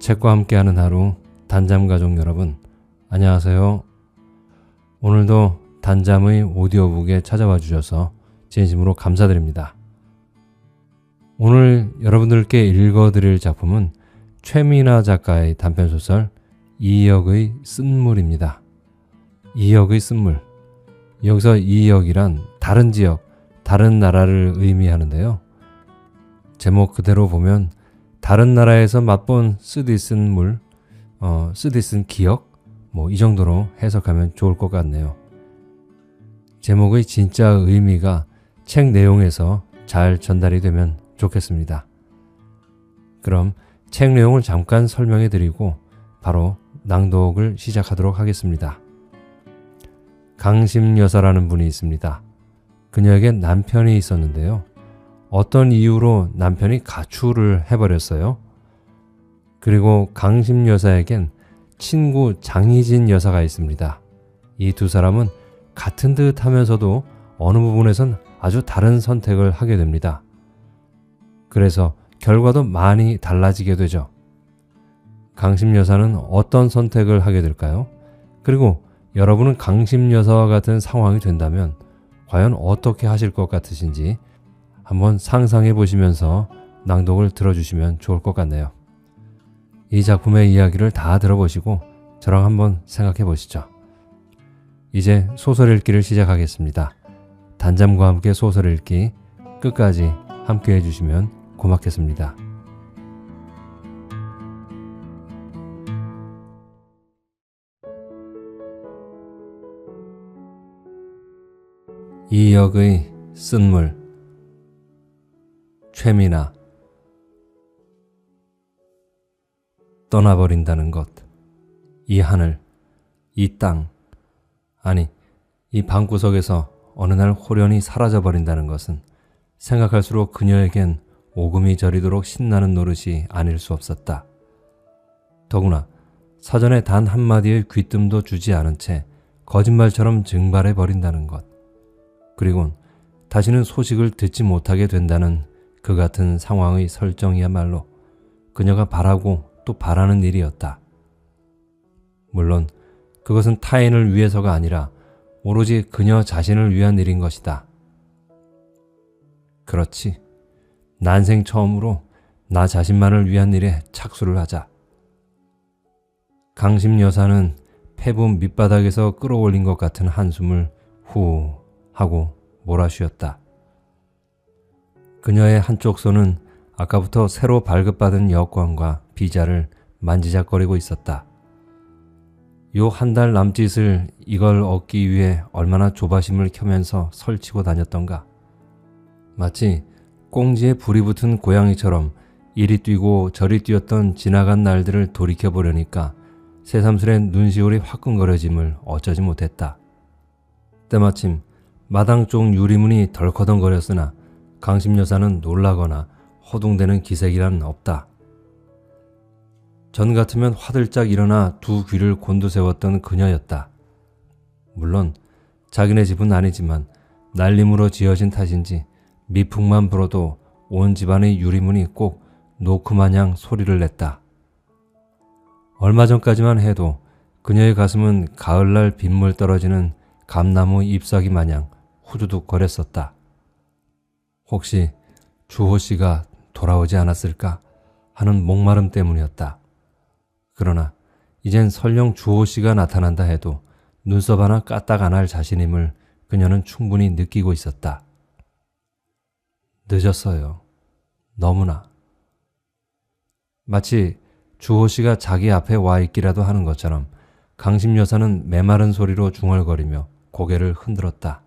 책과 함께하는 하루, 단잠 가족 여러분, 안녕하세요. 오늘도 단잠의 오디오북에 찾아와 주셔서 진심으로 감사드립니다. 오늘 여러분들께 읽어드릴 작품은 최미나 작가의 단편소설 이역의 쓴물입니다. 이역의 쓴물. 여기서 이역이란 다른 지역, 다른 나라를 의미하는데요. 제목 그대로 보면 다른 나라에서 맛본 쓰디쓴 물, 쓰디쓴 기억, 이 정도로 해석하면 좋을 것 같네요. 제목의 진짜 의미가 책 내용에서 잘 전달이 되면 좋겠습니다. 그럼 책 내용을 잠깐 설명해 드리고 바로 낭독을 시작하도록 하겠습니다. 강심 여사라는 분이 있습니다. 그녀에게 남편이 있었는데요. 어떤 이유로 남편이 가출을 해버렸어요. 그리고 강심 여사에겐 친구 장희진 여사가 있습니다. 이 두 사람은 같은 듯 하면서도 어느 부분에선 아주 다른 선택을 하게 됩니다. 그래서 결과도 많이 달라지게 되죠. 강심 여사는 어떤 선택을 하게 될까요? 그리고 여러분은 강심 여사와 같은 상황이 된다면 과연 어떻게 하실 것 같으신지 한번 상상해 보시면서 낭독을 들어주시면 좋을 것 같네요. 이 작품의 이야기를 다 들어보시고 저랑 한번 생각해 보시죠. 이제 소설 읽기를 시작하겠습니다. 단잠과 함께 소설 읽기 끝까지 함께 해주시면 고맙겠습니다. 이역의 쓴물. 최미나. 떠나버린다는 것, 이 하늘, 이 땅, 아니 이 방구석에서 어느 날 홀연히 사라져버린다는 것은 생각할수록 그녀에겐 오금이 저리도록 신나는 노릇이 아닐 수 없었다. 더구나 사전에 단 한마디의 귀뜸도 주지 않은 채 거짓말처럼 증발해버린다는 것, 그리곤 다시는 소식을 듣지 못하게 된다는 그 같은 상황의 설정이야말로 그녀가 바라고 또 바라는 일이었다. 물론 그것은 타인을 위해서가 아니라 오로지 그녀 자신을 위한 일인 것이다. 그렇지. 난생 처음으로 나 자신만을 위한 일에 착수를 하자. 강심 여사는 폐부 밑바닥에서 끌어올린 것 같은 한숨을 후 하고 몰아쉬었다. 그녀의 한쪽 손은 아까부터 새로 발급받은 여권과 비자를 만지작거리고 있었다. 요 한 달 남짓을 이걸 얻기 위해 얼마나 조바심을 켜면서 설치고 다녔던가. 마치 꽁지에 불이 붙은 고양이처럼 이리 뛰고 저리 뛰었던 지나간 날들을 돌이켜보려니까 새삼스레 눈시울이 화끈거려짐을 어쩌지 못했다. 때마침 마당 쪽 유리문이 덜커덩거렸으나 강심 여사는 놀라거나 허둥대는 기색이란 없다. 전 같으면 화들짝 일어나 두 귀를 곤두세웠던 그녀였다. 물론 자기네 집은 아니지만 날림으로 지어진 탓인지 미풍만 불어도 온 집안의 유리문이 꼭 노크마냥 소리를 냈다. 얼마 전까지만 해도 그녀의 가슴은 가을날 빗물 떨어지는 감나무 잎사귀 마냥 후두둑 거렸었다. 혹시 주호 씨가 돌아오지 않았을까 하는 목마름 때문이었다. 그러나 이젠 설령 주호 씨가 나타난다 해도 눈썹 하나 까딱 안 할 자신임을 그녀는 충분히 느끼고 있었다. 늦었어요. 너무나. 마치 주호 씨가 자기 앞에 와 있기라도 하는 것처럼 강심 여사는 메마른 소리로 중얼거리며 고개를 흔들었다.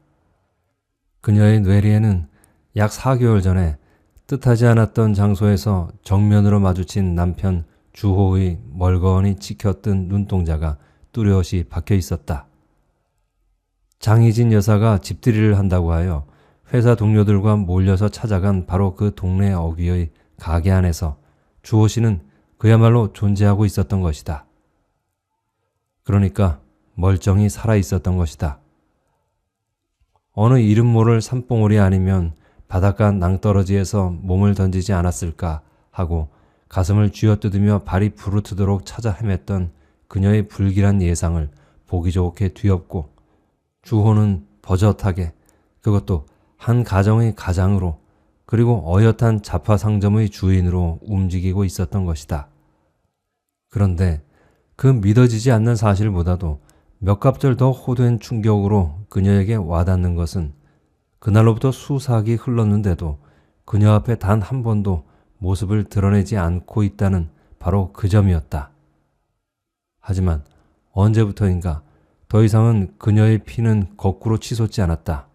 그녀의 뇌리에는 약 4개월 전에 뜻하지 않았던 장소에서 정면으로 마주친 남편 주호의 멀거니 치켜뜬 눈동자가 뚜렷이 박혀 있었다. 장희진 여사가 집들이를 한다고 하여 회사 동료들과 몰려서 찾아간 바로 그 동네 어귀의 가게 안에서 주호 씨는 그야말로 존재하고 있었던 것이다. 그러니까 멀쩡히 살아있었던 것이다. 어느 이름 모를 산봉우리 아니면 바닷가 낭떠러지에서 몸을 던지지 않았을까 하고 가슴을 쥐어뜯으며 발이 부르트도록 찾아 헤맸던 그녀의 불길한 예상을 보기 좋게 뒤엎고 주호는 버젓하게, 그것도 한 가정의 가장으로, 그리고 어엿한 잡화상점의 주인으로 움직이고 있었던 것이다. 그런데 그 믿어지지 않는 사실보다도 몇 갑절 더 호된 충격으로 그녀에게 와닿는 것은 그날로부터 수사기 흘렀는데도 그녀 앞에 단 한 번도 모습을 드러내지 않고 있다는 바로 그 점이었다. 하지만 언제부터인가 더 이상은 그녀의 피는 거꾸로 치솟지 않았다.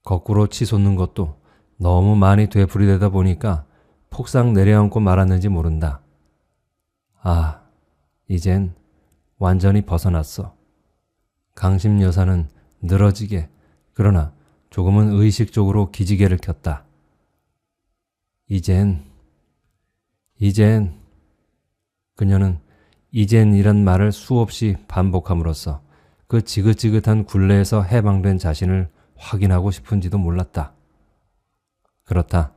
거꾸로 치솟는 것도 너무 많이 되풀이되다 보니까 폭삭 내려앉고 말았는지 모른다. 아, 이젠 완전히 벗어났어. 강심 여사는 늘어지게, 그러나 조금은 의식적으로 기지개를 켰다. 이젠. 그녀는 이젠이란 말을 수없이 반복함으로써 그 지긋지긋한 굴레에서 해방된 자신을 확인하고 싶은지도 몰랐다. 그렇다.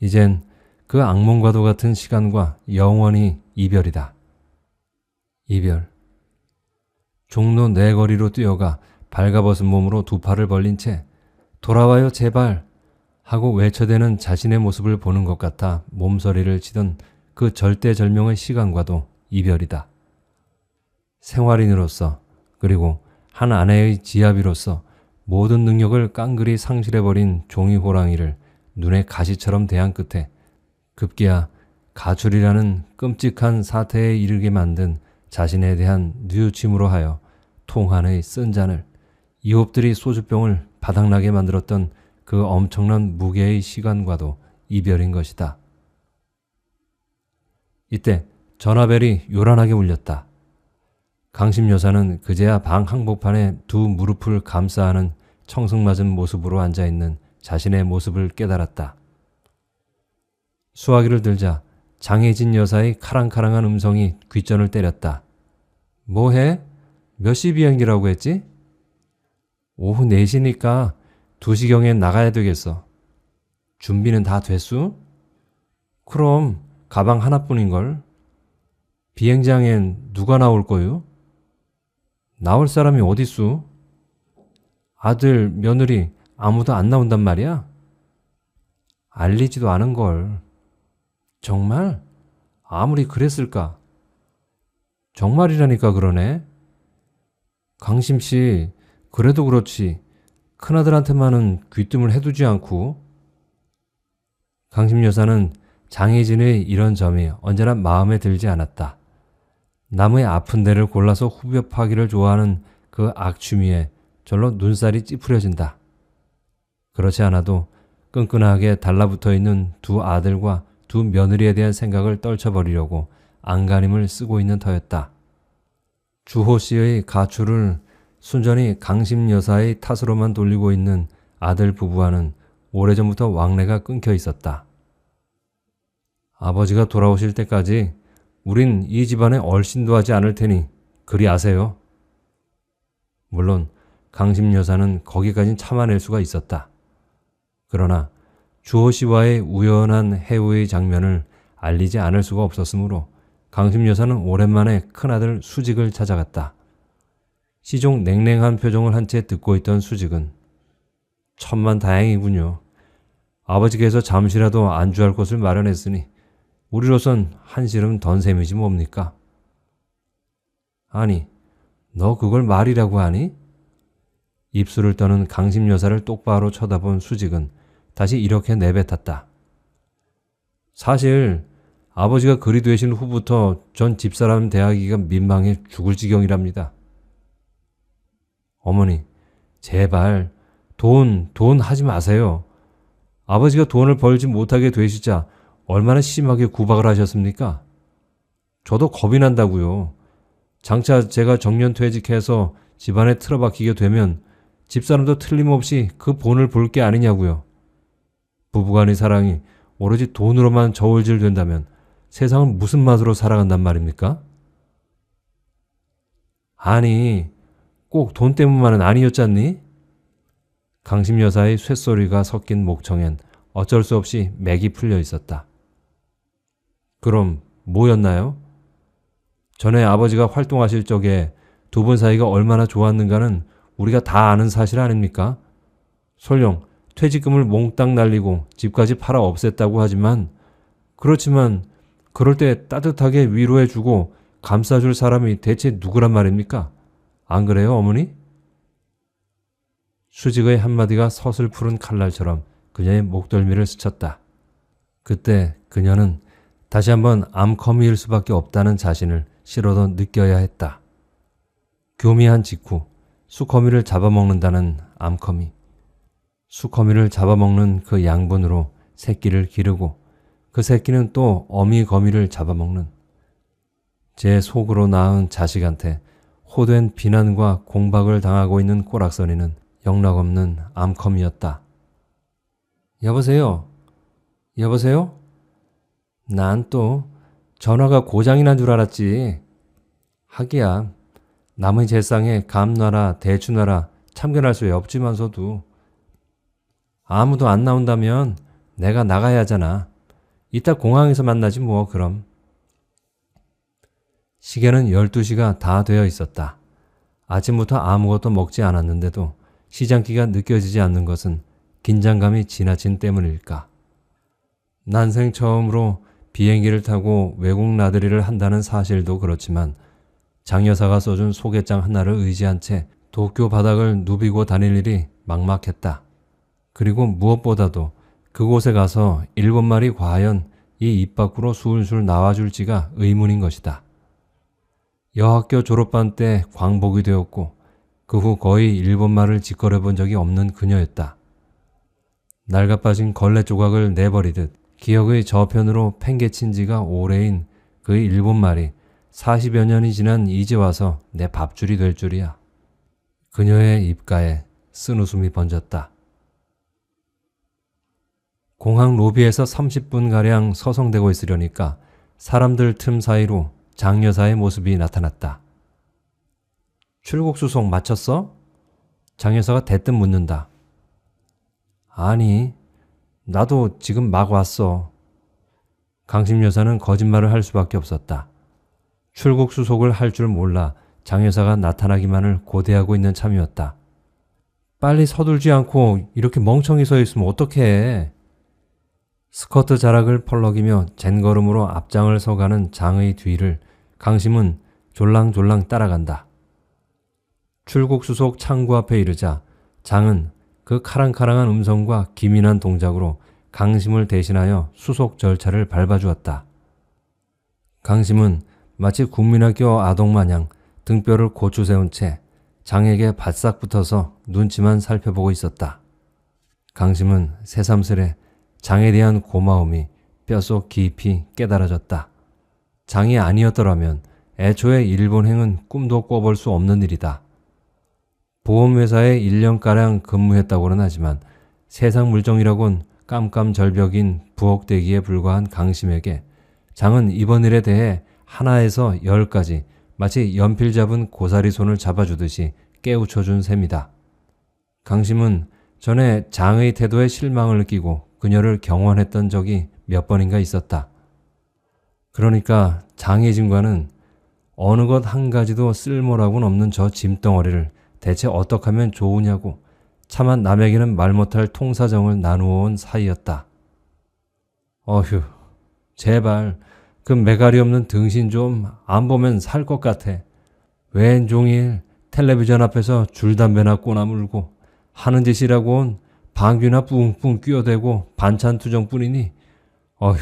이젠 그 악몽과도 같은 시간과 영원히 이별이다. 이별. 종로 내거리로 뛰어가 발가벗은 몸으로 두 팔을 벌린 채 돌아와요 제발 하고 외쳐대는 자신의 모습을 보는 것 같아 몸서리를 치던 그 절대절명의 시간과도 이별이다. 생활인으로서, 그리고 한 아내의 지아비로서 모든 능력을 깡그리 상실해버린 종이 호랑이를 눈에 가시처럼 대한 끝에 급기야 가출이라는 끔찍한 사태에 이르게 만든 자신에 대한 뉘우침으로 하여 통한의 쓴 잔을, 이홉들이 소주병을 바닥나게 만들었던 그 엄청난 무게의 시간과도 이별인 것이다. 이때 전화벨이 요란하게 울렸다. 강심 여사는 그제야 방 항복판에 두 무릎을 감싸하는 청승맞은 모습으로 앉아있는 자신의 모습을 깨달았다. 수화기를 들자 장혜진 여사의 카랑카랑한 음성이 귓전을 때렸다. 뭐해? 몇 시 비행기라고 했지? 오후 4시니까 2시경에 나가야 되겠어. 준비는 다 됐수? 그럼 가방 하나뿐인걸. 비행장엔 누가 나올 거요? 나올 사람이 어딨수? 아들, 며느리 아무도 안 나온단 말이야? 알리지도 않은걸. 정말? 아무리 그랬을까? 정말이라니까 그러네. 강심씨, 그래도 그렇지 큰아들한테만은 귀뜸을 해두지 않고. 강심 여사는 장혜진의 이런 점이 언제나 마음에 들지 않았다. 남의 아픈 데를 골라서 후벼 파기를 좋아하는 그 악취미에 절로 눈살이 찌푸려진다. 그렇지 않아도 끈끈하게 달라붙어 있는 두 아들과 두 며느리에 대한 생각을 떨쳐버리려고 안간힘을 쓰고 있는 터였다. 주호 씨의 가출을 순전히 강심 여사의 탓으로만 돌리고 있는 아들 부부와는 오래전부터 왕래가 끊겨 있었다. 아버지가 돌아오실 때까지 우린 이 집안에 얼씬도 하지 않을 테니 그리 아세요. 물론 강심 여사는 거기까진 참아낼 수가 있었다. 그러나 주호 씨와의 우연한 해우의 장면을 알리지 않을 수가 없었으므로 강심 여사는 오랜만에 큰아들 수직을 찾아갔다. 시종 냉랭한 표정을 한 채 듣고 있던 수직은 천만다행이군요. 아버지께서 잠시라도 안주할 곳을 마련했으니 우리로선 한시름 던 셈이지 뭡니까? 아니, 너 그걸 말이라고 하니? 입술을 떠는 강심 여사를 똑바로 쳐다본 수직은 다시 이렇게 내뱉었다. 사실 아버지가 그리 되신 후부터 전 집사람 대하기가 민망해 죽을 지경이랍니다. 어머니, 제발 돈 하지 마세요. 아버지가 돈을 벌지 못하게 되시자 얼마나 심하게 구박을 하셨습니까? 저도 겁이 난다고요. 장차 제가 정년퇴직해서 집안에 틀어박히게 되면 집사람도 틀림없이 그 본을 볼 게 아니냐고요. 부부간의 사랑이 오로지 돈으로만 저울질 된다면 세상은 무슨 맛으로 살아간단 말입니까? 아니, 꼭 돈 때문만은 아니었잖니? 강심 여사의 쇳소리가 섞인 목청엔 어쩔 수 없이 맥이 풀려 있었다. 그럼 뭐였나요? 전에 아버지가 활동하실 적에 두 분 사이가 얼마나 좋았는가는 우리가 다 아는 사실 아닙니까? 설령 퇴직금을 몽땅 날리고 집까지 팔아 없앴다고 하지만 그렇지만 그럴 때 따뜻하게 위로해주고 감싸줄 사람이 대체 누구란 말입니까? 안 그래요, 어머니? 수직의 한마디가 서슬 푸른 칼날처럼 그녀의 목덜미를 스쳤다. 그때 그녀는 다시 한번 암커미일 수밖에 없다는 자신을 실어도 느껴야 했다. 교미한 직후 수커미를 잡아먹는다는 암커미. 수커미를 잡아먹는 그 양분으로 새끼를 기르고 그 새끼는 또 어미거미를 잡아먹는 제 속으로 낳은 자식한테 호된 비난과 공박을 당하고 있는 꼬락서니는 영락없는 암컴이었다. 여보세요? 여보세요? 난 또 전화가 고장이 난 줄 알았지. 하기야 남의 재상에 감나라 대추나라 참견할 수 없지만서도 아무도 안 나온다면 내가 나가야 하잖아. 이따 공항에서 만나지 뭐 그럼. 시계는 12시가 다 되어 있었다. 아침부터 아무것도 먹지 않았는데도 시장기가 느껴지지 않는 것은 긴장감이 지나친 때문일까. 난생 처음으로 비행기를 타고 외국 나들이를 한다는 사실도 그렇지만 장 여사가 써준 소개장 하나를 의지한 채 도쿄 바닥을 누비고 다닐 일이 막막했다. 그리고 무엇보다도 그곳에 가서 일본말이 과연 이 입 밖으로 술술 나와줄지가 의문인 것이다. 여학교 졸업반 때 광복이 되었고 그 후 거의 일본말을 짓거려 본 적이 없는 그녀였다. 낡아빠진 걸레 조각을 내버리듯 기억의 저편으로 팽개친 지가 오래인 그 일본말이 40여 년이 지난 이제 와서 내 밥줄이 될 줄이야. 그녀의 입가에 쓴웃음이 번졌다. 공항 로비에서 30분가량 서성대고 있으려니까 사람들 틈 사이로 장 여사의 모습이 나타났다. 출국 수속 마쳤어? 장 여사가 대뜸 묻는다. 아니, 나도 지금 막 왔어. 강심 여사는 거짓말을 할 수밖에 없었다. 출국 수속을 할 줄 몰라 장 여사가 나타나기만을 고대하고 있는 참이었다. 빨리 서둘지 않고 이렇게 멍청이 서 있으면 어떡해. 스커트 자락을 펄럭이며 젠걸음으로 앞장을 서가는 장의 뒤를 강심은 졸랑졸랑 따라간다. 출국 수속 창구 앞에 이르자 장은 그 카랑카랑한 음성과 기민한 동작으로 강심을 대신하여 수속 절차를 밟아주었다. 강심은 마치 국민학교 아동마냥 등뼈를 고추 세운 채 장에게 바싹 붙어서 눈치만 살펴보고 있었다. 강심은 새삼스레 장에 대한 고마움이 뼛속 깊이 깨달아졌다. 장이 아니었더라면 애초에 일본행은 꿈도 꿔볼 수 없는 일이다. 보험회사에 1년가량 근무했다고는 하지만 세상 물정이라곤 깜깜절벽인 부엌대기에 불과한 강심에게 장은 이번 일에 대해 하나에서 10까지 마치 연필 잡은 고사리 손을 잡아주듯이 깨우쳐준 셈이다. 강심은 전에 장의 태도에 실망을 느끼고 그녀를 경원했던 적이 몇 번인가 있었다. 그러니까 장의 짐과는 어느 것 한 가지도 쓸모라고는 없는 저 짐덩어리를 대체 어떻게 하면 좋으냐고 차마 남에게는 말 못할 통사정을 나누어 온 사이였다. 어휴, 제발 그 매가리 없는 등신 좀 안 보면 살 것 같아. 왼종일 텔레비전 앞에서 줄담배나 꼬나물고 하는 짓이라곤 방귀나 뿡뿡 끼어대고 반찬 투정뿐이니 어휴,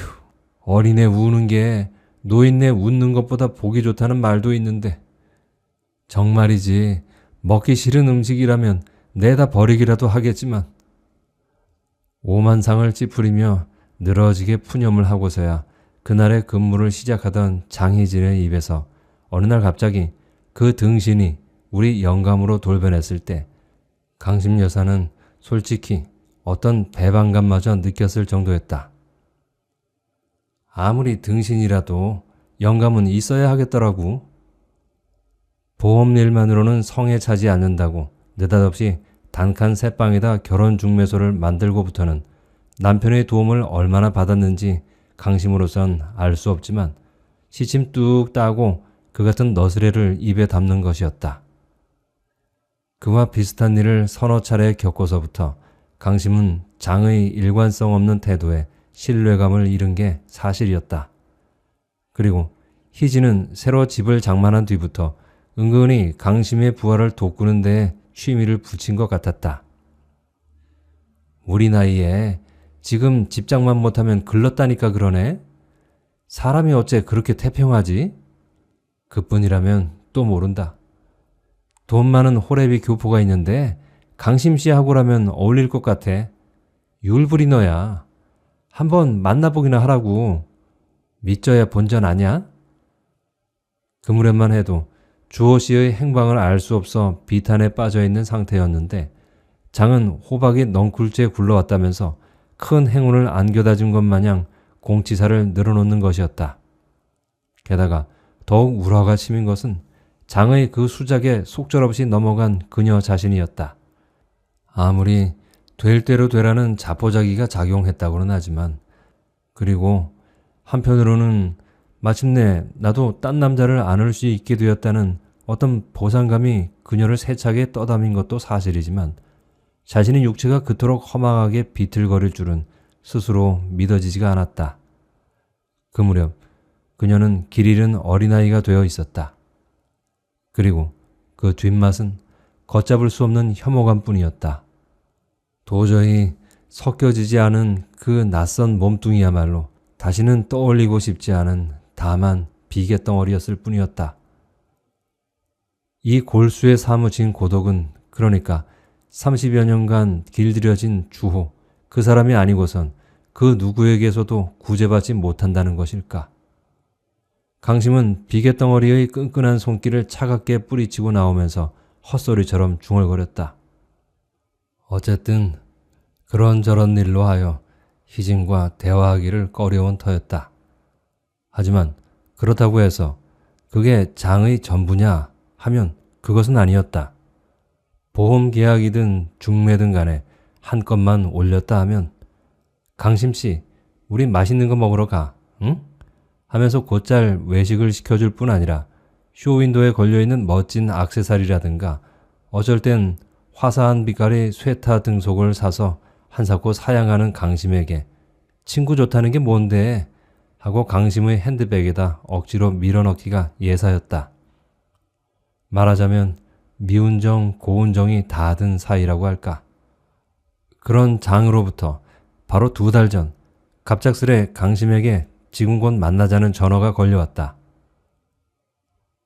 어린애 우는 게 노인네 웃는 것보다 보기 좋다는 말도 있는데 정말이지 먹기 싫은 음식이라면 내다 버리기라도 하겠지만 오만상을 찌푸리며 늘어지게 푸념을 하고서야 그날의 근무를 시작하던 장희진의 입에서 어느 날 갑자기 그 등신이 우리 영감으로 돌변했을 때 강심 여사는 솔직히 어떤 배반감마저 느꼈을 정도였다. 아무리 등신이라도 영감은 있어야 하겠더라고. 보험일만으로는 성에 차지 않는다고 느닷없이 단칸 새방에다 결혼 중매소를 만들고부터는 남편의 도움을 얼마나 받았는지 강심으로선 알 수 없지만 시침 뚝 따고 그 같은 너스레를 입에 담는 것이었다. 그와 비슷한 일을 서너 차례 겪고서부터 강심은 장의 일관성 없는 태도에 신뢰감을 잃은 게 사실이었다. 그리고 희진은 새로 집을 장만한 뒤부터 은근히 강심의 부하를 돕구는 데에 취미를 붙인 것 같았다. 우리 나이에 지금 집장만 못하면 글렀다니까 그러네? 사람이 어째 그렇게 태평하지? 그뿐이라면 또 모른다. 돈 많은 호래비 교포가 있는데 강심씨하고라면 어울릴 것 같아. 율부리 너야. 한번 만나보기나 하라고. 믿져야 본전 아냐? 그 무렵만 해도 주호씨의 행방을 알 수 없어 비탄에 빠져있는 상태였는데 장은 호박이 넝쿨째 굴러왔다면서 큰 행운을 안겨다 준 것 마냥 공치사를 늘어놓는 것이었다. 게다가 더욱 우라가 치민 것은 장의 그 수작에 속절없이 넘어간 그녀 자신이었다. 아무리 될 대로 되라는 자포자기가 작용했다고는 하지만 그리고 한편으로는 마침내 나도 딴 남자를 안을 수 있게 되었다는 어떤 보상감이 그녀를 세차게 떠담인 것도 사실이지만 자신의 육체가 그토록 허망하게 비틀거릴 줄은 스스로 믿어지지가 않았다. 그 무렵 그녀는 길 잃은 어린아이가 되어 있었다. 그리고 그 뒷맛은 걷잡을 수 없는 혐오감뿐이었다. 도저히 섞여지지 않은 그 낯선 몸뚱이야말로 다시는 떠올리고 싶지 않은 다만 비계덩어리였을 뿐이었다. 이 골수에 사무친 고독은 그러니까 30여 년간 길들여진 주호, 그 사람이 아니고선 그 누구에게서도 구제받지 못한다는 것일까? 강심은 비계덩어리의 끈끈한 손길을 차갑게 뿌리치고 나오면서 헛소리처럼 중얼거렸다. 어쨌든 그런저런 일로 하여 희진과 대화하기를 꺼려온 터였다. 하지만 그렇다고 해서 그게 장의 전부냐 하면 그것은 아니었다. 보험계약이든 중매든 간에 한건만 올렸다 하면 강심씨 우리 맛있는 거 먹으러 가, 응? 하면서 곧잘 외식을 시켜줄 뿐 아니라 쇼윈도에 걸려있는 멋진 액세서리라든가 어쩔 땐 화사한 빛깔의 쇠타 등속을 사서 한사코 사양하는 강심에게 친구 좋다는 게 뭔데? 하고 강심의 핸드백에다 억지로 밀어넣기가 예사였다. 말하자면 미운정, 고운정이 다 든 사이라고 할까. 그런 장으로부터 바로 2달 전 갑작스레 강심에게 지금 곧 만나자는 전화가 걸려왔다.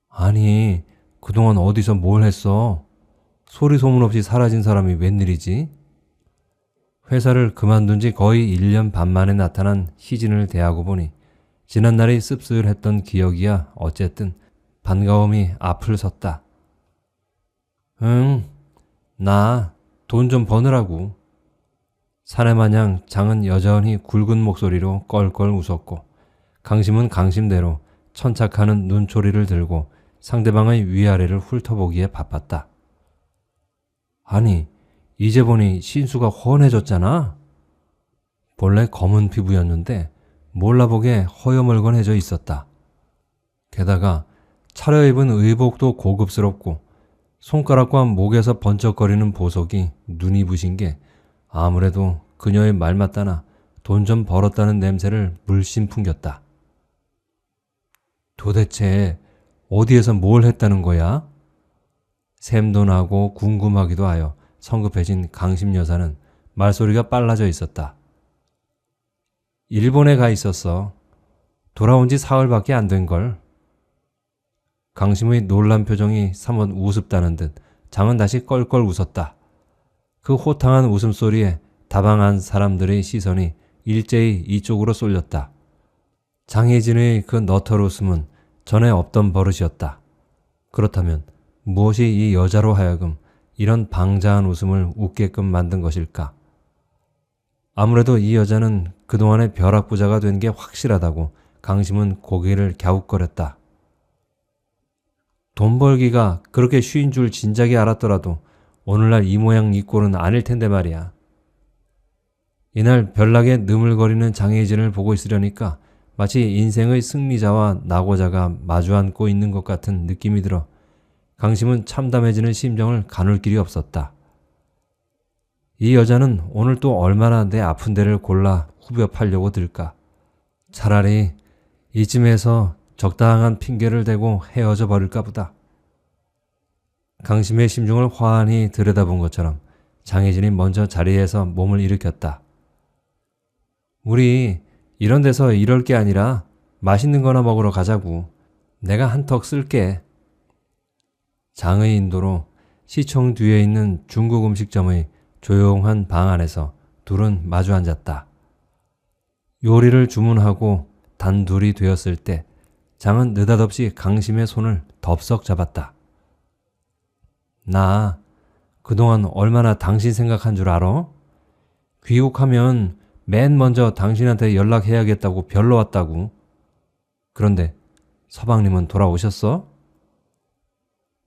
아니, 그동안 어디서 뭘 했어? 소리 소문 없이 사라진 사람이 웬일이지? 회사를 그만둔 지 거의 1년 반 만에 나타난 희진을 대하고 보니 지난날이 씁쓸했던 기억이야 어쨌든 반가움이 앞을 섰다. 응, 나 돈 좀 버느라고. 사내마냥 장은 여전히 굵은 목소리로 껄껄 웃었고 강심은 강심대로 천착하는 눈초리를 들고 상대방의 위아래를 훑어보기에 바빴다. 아니, 이제 보니 신수가 훤해졌잖아. 본래 검은 피부였는데 몰라보게 허여멀건해져 있었다. 게다가 차려입은 의복도 고급스럽고 손가락과 목에서 번쩍거리는 보석이 눈이 부신 게 아무래도 그녀의 말 맞다나 돈 좀 벌었다는 냄새를 물씬 풍겼다. 도대체 어디에서 뭘 했다는 거야? 샘도 나고 궁금하기도 하여 성급해진 강심 여사는 말소리가 빨라져 있었다. 일본에 가 있었어. 돌아온 지 사흘밖에 안 된걸. 강심의 놀란 표정이 사뭇 우습다는 듯 장은 다시 껄껄 웃었다. 그 호탕한 웃음소리에 다방한 사람들의 시선이 일제히 이쪽으로 쏠렸다. 장혜진의 그 너털 웃음은 전에 없던 버릇이었다. 그렇다면 무엇이 이 여자로 하여금 이런 방자한 웃음을 웃게끔 만든 것일까? 아무래도 이 여자는 그동안의 벼락부자가 된 게 확실하다고 강심은 고개를 갸웃거렸다. 돈 벌기가 그렇게 쉬운 줄 진작에 알았더라도 오늘날 이 모양 이 꼴은 아닐 텐데 말이야. 이날 별나게 느물거리는 장혜진을 보고 있으려니까 마치 인생의 승리자와 낙오자가 마주 앉고 있는 것 같은 느낌이 들어 강심은 참담해지는 심정을 가눌 길이 없었다. 이 여자는 오늘 또 얼마나 내 아픈 데를 골라 후벼 팔려고 들까? 차라리 이쯤에서 적당한 핑계를 대고 헤어져 버릴까 보다. 강심의 심중을 환히 들여다본 것처럼 장혜진이 먼저 자리에서 몸을 일으켰다. 우리 이런 데서 이럴 게 아니라 맛있는 거나 먹으러 가자고. 내가 한턱 쓸게. 장의 인도로 시청 뒤에 있는 중국 음식점의 조용한 방 안에서 둘은 마주 앉았다. 요리를 주문하고 단둘이 되었을 때 장은 느닷없이 강심의 손을 덥석 잡았다. 나 그동안 얼마나 당신 생각한 줄 알아? 귀국하면 맨 먼저 당신한테 연락해야겠다고 별로 왔다고. 그런데 서방님은 돌아오셨어?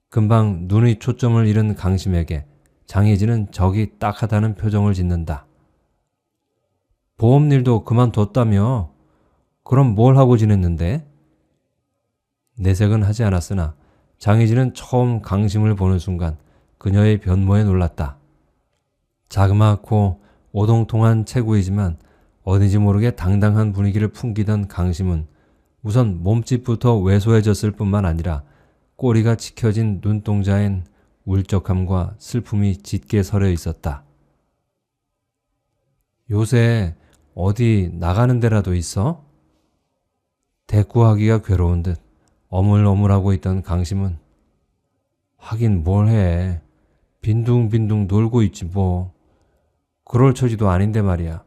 금방 눈의 초점을 잃은 강심에게 장혜진은 적이 딱하다는 표정을 짓는다. 보험일도 그만뒀다며? 그럼 뭘 하고 지냈는데? 내색은 하지 않았으나 장혜진은 처음 강심을 보는 순간 그녀의 변모에 놀랐다. 자그마하고 오동통한 체구이지만 어딘지 모르게 당당한 분위기를 풍기던 강심은 우선 몸집부터 왜소해졌을 뿐만 아니라 꼬리가 치켜진 눈동자엔 울적함과 슬픔이 짙게 서려 있었다. 요새 어디 나가는 데라도 있어? 대꾸하기가 괴로운 듯 어물어물하고 있던 강심은 하긴 뭘 해. 빈둥빈둥 놀고 있지 뭐. 그럴 처지도 아닌데 말이야.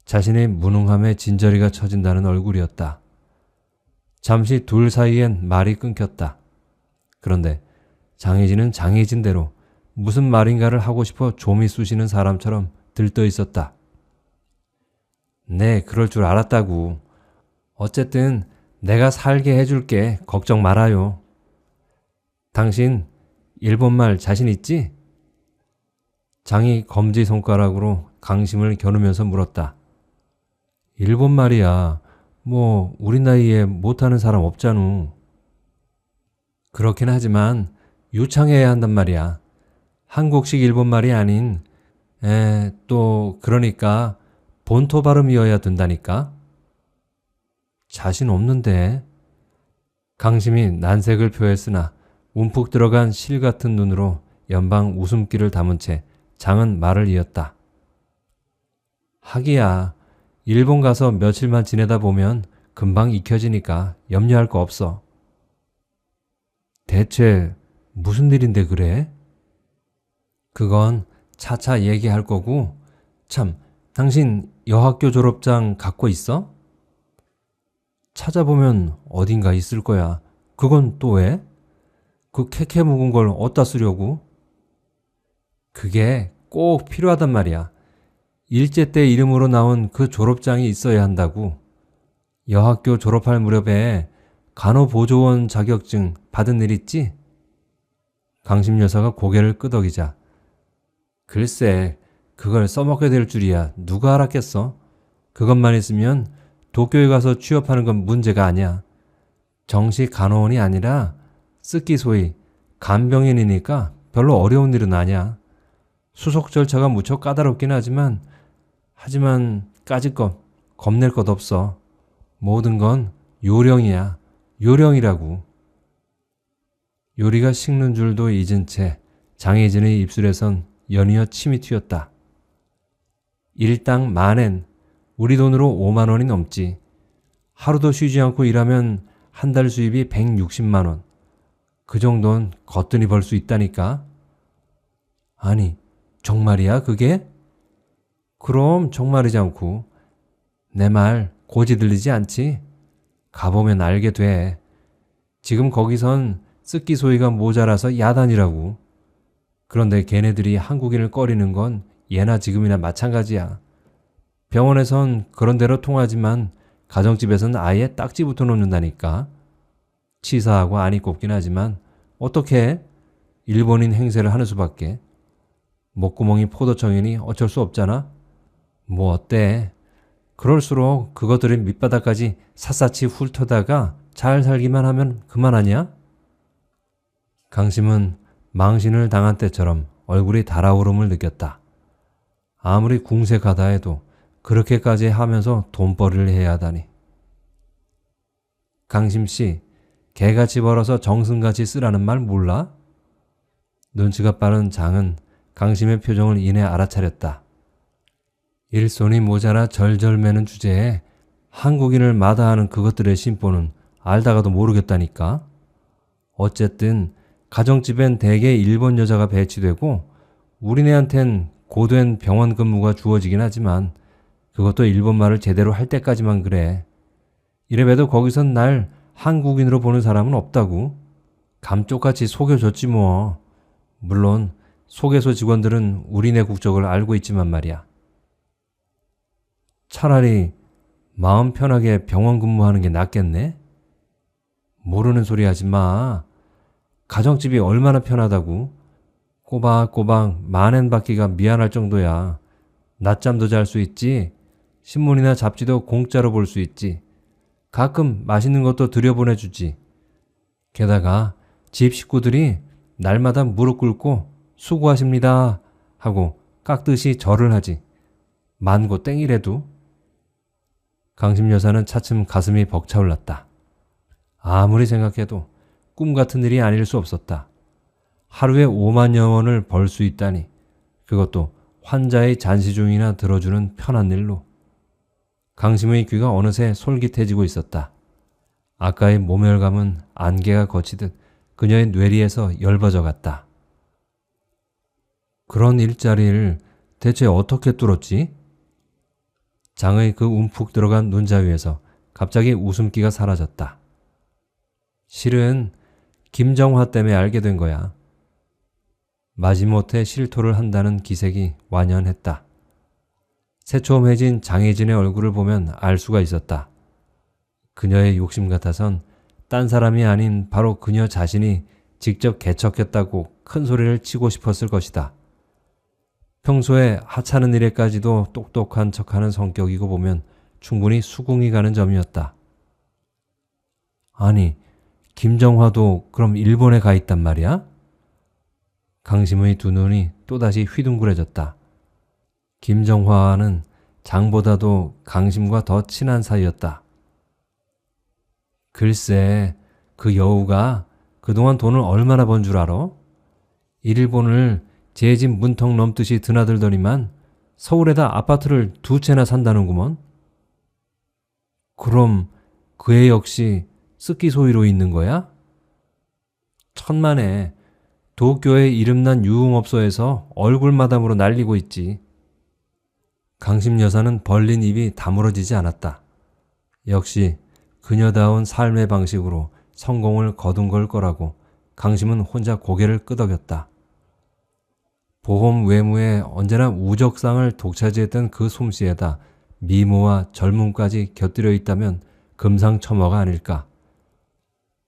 자신의 무능함에 진저리가 처진다는 얼굴이었다. 잠시 둘 사이엔 말이 끊겼다. 그런데 장혜진은 장혜진대로 무슨 말인가를 하고 싶어 좀이 쑤시는 사람처럼 들떠 있었다. 네, 그럴 줄 알았다고. 어쨌든 내가 살게 해줄게. 걱정 말아요. 당신 일본말 자신 있지? 장이 검지손가락으로 강심을 겨누면서 물었다. 일본말이야. 뭐 우리 나이에 못하는 사람 없잖아. 그렇긴 하지만 유창해야 한단 말이야. 한국식 일본말이 아닌 또 그러니까 본토 발음이어야 된다니까. 자신 없는데. 강심이 난색을 표했으나 움푹 들어간 실 같은 눈으로 연방 웃음기를 담은 채 장은 말을 이었다. 하기야. 일본 가서 며칠만 지내다 보면 금방 익혀지니까 염려할 거 없어. 대체 무슨 일인데 그래? 그건 차차 얘기할 거고. 참, 당신 여학교 졸업장 갖고 있어? 찾아보면 어딘가 있을 거야. 그건 또 왜? 그 캐캐 묵은 걸 어디다 쓰려고? 그게 꼭 필요하단 말이야. 일제 때 이름으로 나온 그 졸업장이 있어야 한다고. 여학교 졸업할 무렵에 간호보조원 자격증 받은 일 있지? 강심 여사가 고개를 끄덕이자 글쎄, 그걸 써먹게 될 줄이야. 누가 알았겠어? 그것만 있으면 도쿄에 가서 취업하는 건 문제가 아니야. 정식 간호원이 아니라 쓰기 소위 간병인이니까 별로 어려운 일은 아니야. 수속 절차가 무척 까다롭긴 하지만 까짓 것 겁낼 것 없어. 모든 건 요령이야. 요령이라고. 요리가 식는 줄도 잊은 채 장혜진의 입술에선 연이어 침이 튀었다. 일당 만엔, 우리 돈으로 5만 원이 넘지. 하루도 쉬지 않고 일하면 한 달 수입이 160만 원. 그 정도는 거뜬히 벌 수 있다니까. 아니, 정말이야 그게? 그럼 정말이지 않고. 내 말 고지 들리지 않지? 가보면 알게 돼. 지금 거기선 쓰기 소위가 모자라서 야단이라고. 그런데 걔네들이 한국인을 꺼리는 건 예나 지금이나 마찬가지야. 병원에선 그런 대로 통하지만 가정집에선 아예 딱지 붙어 놓는다니까. 치사하고 안이 꼽긴 하지만 어떻게 일본인 행세를 하는 수밖에. 목구멍이 포도청이니 어쩔 수 없잖아. 뭐 어때? 그럴수록 그것들의 밑바닥까지 샅샅이 훑어다가 잘 살기만 하면 그만 아니야? 강심은 망신을 당한 때처럼 얼굴이 달아오름을 느꼈다. 아무리 궁색하다 해도 그렇게까지 하면서 돈벌이를 해야 하다니. 강심씨, 개같이 벌어서 정승같이 쓰라는 말 몰라? 눈치가 빠른 장은 강심의 표정을 이내 알아차렸다. 일손이 모자라 절절매는 주제에 한국인을 마다하는 그것들의 심보는 알다가도 모르겠다니까. 어쨌든 가정집엔 대개 일본 여자가 배치되고 우리네한텐 고된 병원 근무가 주어지긴 하지만 그것도 일본말을 제대로 할 때까지만 그래. 이래봬도 거기선 날 한국인으로 보는 사람은 없다고. 감쪽같이 속여줬지 뭐. 물론 소개소 직원들은 우리네 국적을 알고 있지만 말이야. 차라리 마음 편하게 병원 근무하는 게 낫겠네? 모르는 소리 하지 마. 가정집이 얼마나 편하다고. 꼬박꼬박 만엔 받기가 미안할 정도야. 낮잠도 잘 수 있지. 신문이나 잡지도 공짜로 볼 수 있지. 가끔 맛있는 것도 들여보내주지. 게다가 집 식구들이 날마다 무릎 꿇고 수고하십니다 하고 깍듯이 절을 하지. 만고 땡이래도. 강심 여사는 차츰 가슴이 벅차올랐다. 아무리 생각해도 꿈 같은 일이 아닐 수 없었다. 하루에 5만여 원을 벌 수 있다니. 그것도 환자의 잔시중이나 들어주는 편한 일로. 강심의 귀가 어느새 솔깃해지고 있었다. 아까의 모멸감은 안개가 거치듯 그녀의 뇌리에서 엷어져 갔다. 그런 일자리를 대체 어떻게 뚫었지? 장의 그 움푹 들어간 눈자위에서 갑자기 웃음기가 사라졌다. 실은 김정화 때문에 알게 된 거야. 마지못해 실토를 한다는 기색이 완연했다. 새초험해진 장혜진의 얼굴을 보면 알 수가 있었다. 그녀의 욕심 같아선 딴 사람이 아닌 바로 그녀 자신이 직접 개척했다고 큰 소리를 치고 싶었을 것이다. 평소에 하찮은 일에까지도 똑똑한 척하는 성격이고 보면 충분히 수긍이 가는 점이었다. 아니, 김정화도 그럼 일본에 가 있단 말이야? 강심의 두 눈이 또다시 휘둥그레졌다. 김정화는 장보다도 강심과 더 친한 사이였다. 글쎄, 그 여우가 그동안 돈을 얼마나 번 줄 알아? 일본을 제 집 문턱 넘듯이 드나들더니만 서울에다 아파트를 2채나 산다는구먼. 그럼 그 애 역시 습기소위로 있는 거야? 천만에 도쿄의 이름난 유흥업소에서 얼굴마담으로 날리고 있지. 강심 여사는 벌린 입이 다물어지지 않았다. 역시 그녀다운 삶의 방식으로 성공을 거둔 걸 거라고 강심은 혼자 고개를 끄덕였다. 보험 외무에 언제나 우적상을 독차지했던 그 솜씨에다 미모와 젊음까지 곁들여 있다면 금상첨화가 아닐까.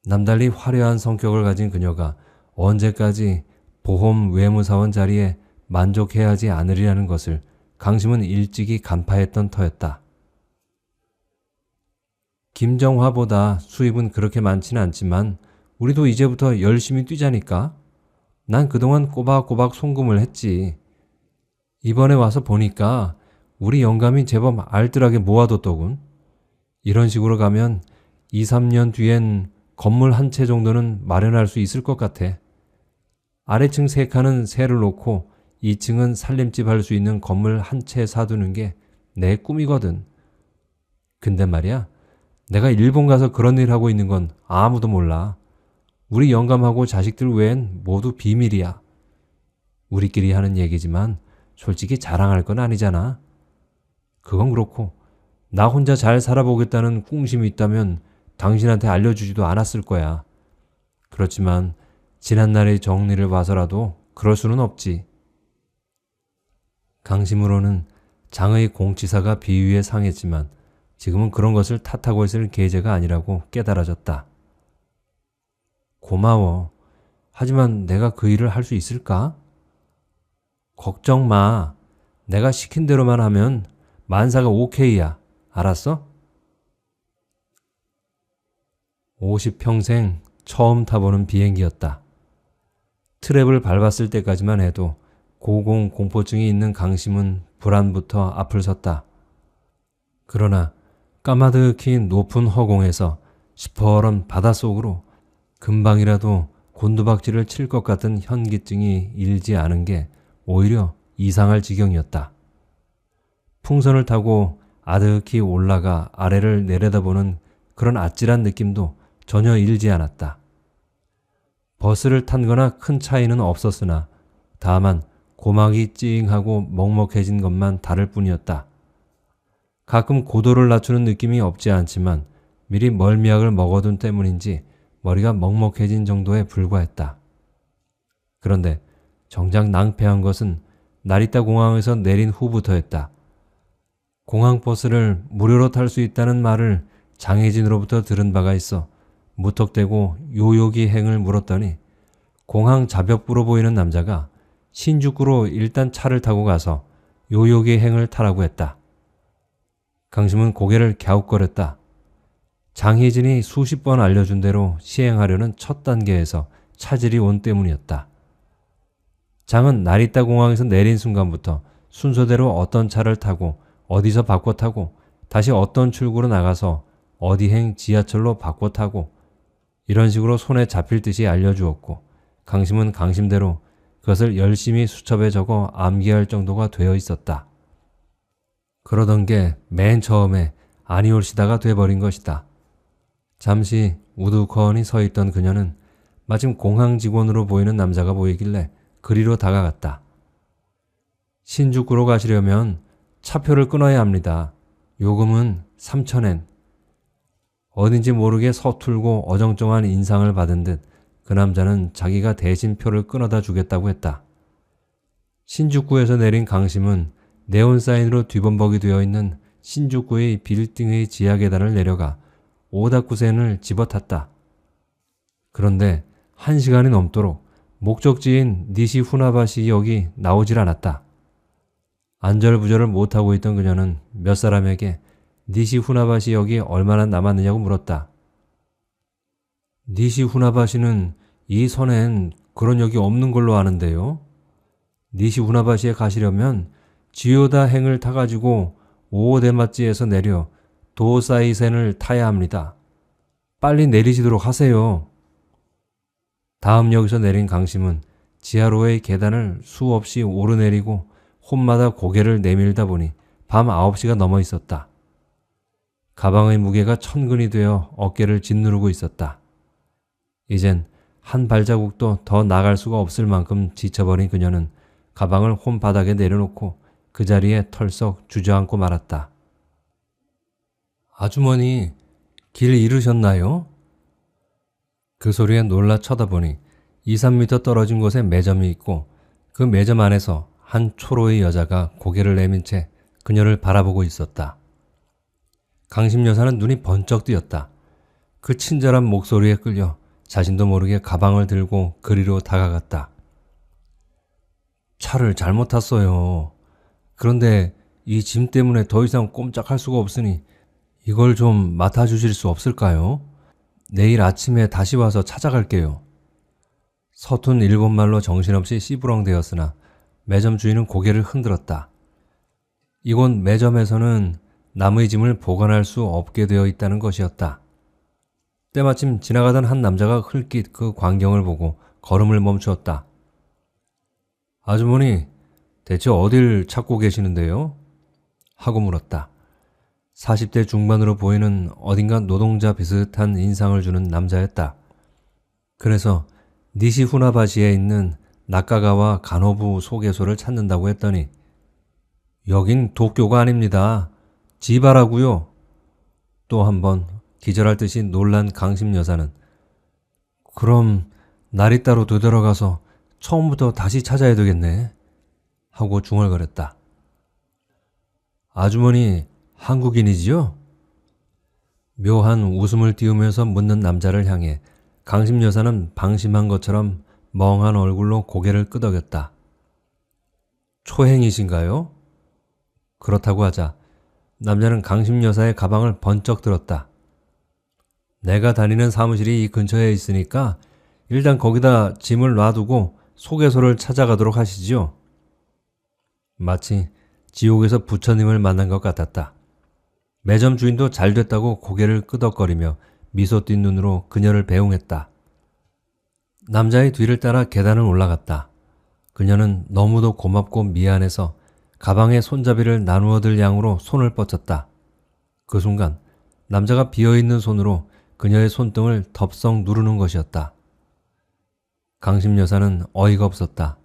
남달리 화려한 성격을 가진 그녀가 언제까지 보험 외무사원 자리에 만족해야 하지 않으리라는 것을 강심은 일찍이 간파했던 터였다. 김정화보다 수입은 그렇게 많지는 않지만 우리도 이제부터 열심히 뛰자니까. 난 그동안 꼬박꼬박 송금을 했지. 이번에 와서 보니까 우리 영감이 제법 알뜰하게 모아뒀더군. 이런 식으로 가면 2, 3년 뒤엔 건물 한 채 정도는 마련할 수 있을 것 같아. 아래층 3칸은 세를 놓고 2층은 살림집 할 수 있는 건물 한 채 사두는 게 내 꿈이거든. 근데 말이야, 내가 일본 가서 그런 일 하고 있는 건 아무도 몰라. 우리 영감하고 자식들 외엔 모두 비밀이야. 우리끼리 하는 얘기지만 솔직히 자랑할 건 아니잖아. 그건 그렇고 나 혼자 잘 살아보겠다는 꿍심이 있다면 당신한테 알려주지도 않았을 거야. 그렇지만 지난날의 정리를 봐서라도 그럴 수는 없지. 강심으로는 장의 공치사가 비위에 상했지만 지금은 그런 것을 탓하고 있을 계제가 아니라고 깨달아졌다. 고마워. 하지만 내가 그 일을 할 수 있을까? 걱정 마. 내가 시킨 대로만 하면 만사가 오케이야. 알았어? 50평생 처음 타보는 비행기였다. 트랩을 밟았을 때까지만 해도 고공공포증이 있는 강심은 불안부터 앞을 섰다. 그러나 까마득히 높은 허공에서 시퍼런 바닷속으로 금방이라도 곤두박질을 칠 것 같은 현기증이 일지 않은 게 오히려 이상할 지경이었다. 풍선을 타고 아득히 올라가 아래를 내려다보는 그런 아찔한 느낌도 전혀 일지 않았다. 버스를 탄 거나 큰 차이는 없었으나 다만 고막이 찡하고 먹먹해진 것만 다를 뿐이었다. 가끔 고도를 낮추는 느낌이 없지 않지만 미리 멀미약을 먹어둔 때문인지 머리가 먹먹해진 정도에 불과했다. 그런데 정작 낭패한 것은 나리타 공항에서 내린 후부터였다. 공항버스를 무료로 탈 수 있다는 말을 장혜진으로부터 들은 바가 있어 무턱대고 요요기 행을 물었더니 공항 잡역부로 보이는 남자가 신주쿠로 일단 차를 타고 가서 요요기 행을 타라고 했다. 강심은 고개를 갸웃거렸다. 장혜진이 수십 번 알려준 대로 시행하려는 첫 단계에서 차질이 온 때문이었다. 장은 나리타 공항에서 내린 순간부터 순서대로 어떤 차를 타고 어디서 바꿔 타고 다시 어떤 출구로 나가서 어디행 지하철로 바꿔 타고 이런 식으로 손에 잡힐 듯이 알려주었고 강심은 강심대로 그것을 열심히 수첩에 적어 암기할 정도가 되어 있었다. 그러던 게 맨 처음에 아니올시다가 돼버린 것이다. 잠시 우두커니 서 있던 그녀는 마침 공항 직원으로 보이는 남자가 보이길래 그리로 다가갔다. 신주쿠로 가시려면 차표를 끊어야 합니다. 요금은 3,000엔. 어딘지 모르게 서툴고 어정쩡한 인상을 받은 듯 그 남자는 자기가 대신 표를 끊어다 주겠다고 했다. 신주쿠에서 내린 강심은 네온사인으로 뒤범벅이 되어 있는 신주쿠의 빌딩의 지하 계단을 내려가 오다쿠센을 집어탔다. 그런데 1시간이 넘도록 목적지인 니시후나바시역이 나오질 않았다. 안절부절을 못하고 있던 그녀는 몇 사람에게 니시후나바시역이 얼마나 남았느냐고 물었다. 니시후나바시는 이 선엔 그런 역이 없는 걸로 아는데요. 니시후나바시에 가시려면 지요다 행을 타가지고 오오데마찌에서 내려 도사이센을 타야 합니다. 빨리 내리시도록 하세요. 다음 역에서 내린 강심은 지하로의 계단을 수없이 오르내리고 혼마다 고개를 내밀다 보니 밤 9시가 넘어 있었다. 가방의 무게가 1000근이 되어 어깨를 짓누르고 있었다. 이젠 한 발자국도 더 나갈 수가 없을 만큼 지쳐버린 그녀는 가방을 홈바닥에 내려놓고 그 자리에 털썩 주저앉고 말았다. 아주머니, 길 잃으셨나요? 그 소리에 놀라 쳐다보니 2~3m 떨어진 곳에 매점이 있고 그 매점 안에서 한 초로의 여자가 고개를 내민 채 그녀를 바라보고 있었다. 강심 여사는 눈이 번쩍 뜨였다. 그 친절한 목소리에 끌려 자신도 모르게 가방을 들고 그리로 다가갔다. 차를 잘못 탔어요. 그런데 이 짐 때문에 더 이상 꼼짝할 수가 없으니 이걸 좀 맡아주실 수 없을까요? 내일 아침에 다시 와서 찾아갈게요. 서툰 일본말로 정신없이 씨부렁대었으나 매점 주인은 고개를 흔들었다. 이곳 매점에서는 남의 짐을 보관할 수 없게 되어 있다는 것이었다. 때마침 지나가던 한 남자가 흘낏 그 광경을 보고 걸음을 멈추었다. 아주머니, 대체 어딜 찾고 계시는데요? 하고 물었다. 40대 중반으로 보이는 어딘가 노동자 비슷한 인상을 주는 남자였다. 그래서 니시후나바시에 있는 나카가와 간호부 소개소를 찾는다고 했더니 여긴 도쿄가 아닙니다. 지바라고요. 또 한 번 기절할 듯이 놀란 강심 여사는 그럼 나리타로 되돌아가서 처음부터 다시 찾아야 되겠네 하고 중얼거렸다. 아주머니 한국인이지요? 묘한 웃음을 띄우면서 묻는 남자를 향해 강심 여사는 방심한 것처럼 멍한 얼굴로 고개를 끄덕였다. 초행이신가요? 그렇다고 하자 남자는 강심 여사의 가방을 번쩍 들었다. 내가 다니는 사무실이 이 근처에 있으니까 일단 거기다 짐을 놔두고 소개소를 찾아가도록 하시지요. 마치 지옥에서 부처님을 만난 것 같았다. 매점 주인도 잘 됐다고 고개를 끄덕거리며 미소 띤 눈으로 그녀를 배웅했다. 남자의 뒤를 따라 계단을 올라갔다. 그녀는 너무도 고맙고 미안해서 가방의 손잡이를 나누어 들 양으로 손을 뻗쳤다. 그 순간 남자가 비어있는 손으로 그녀의 손등을 덥석 누르는 것이었다. 강심 여사는 어이가 없었다.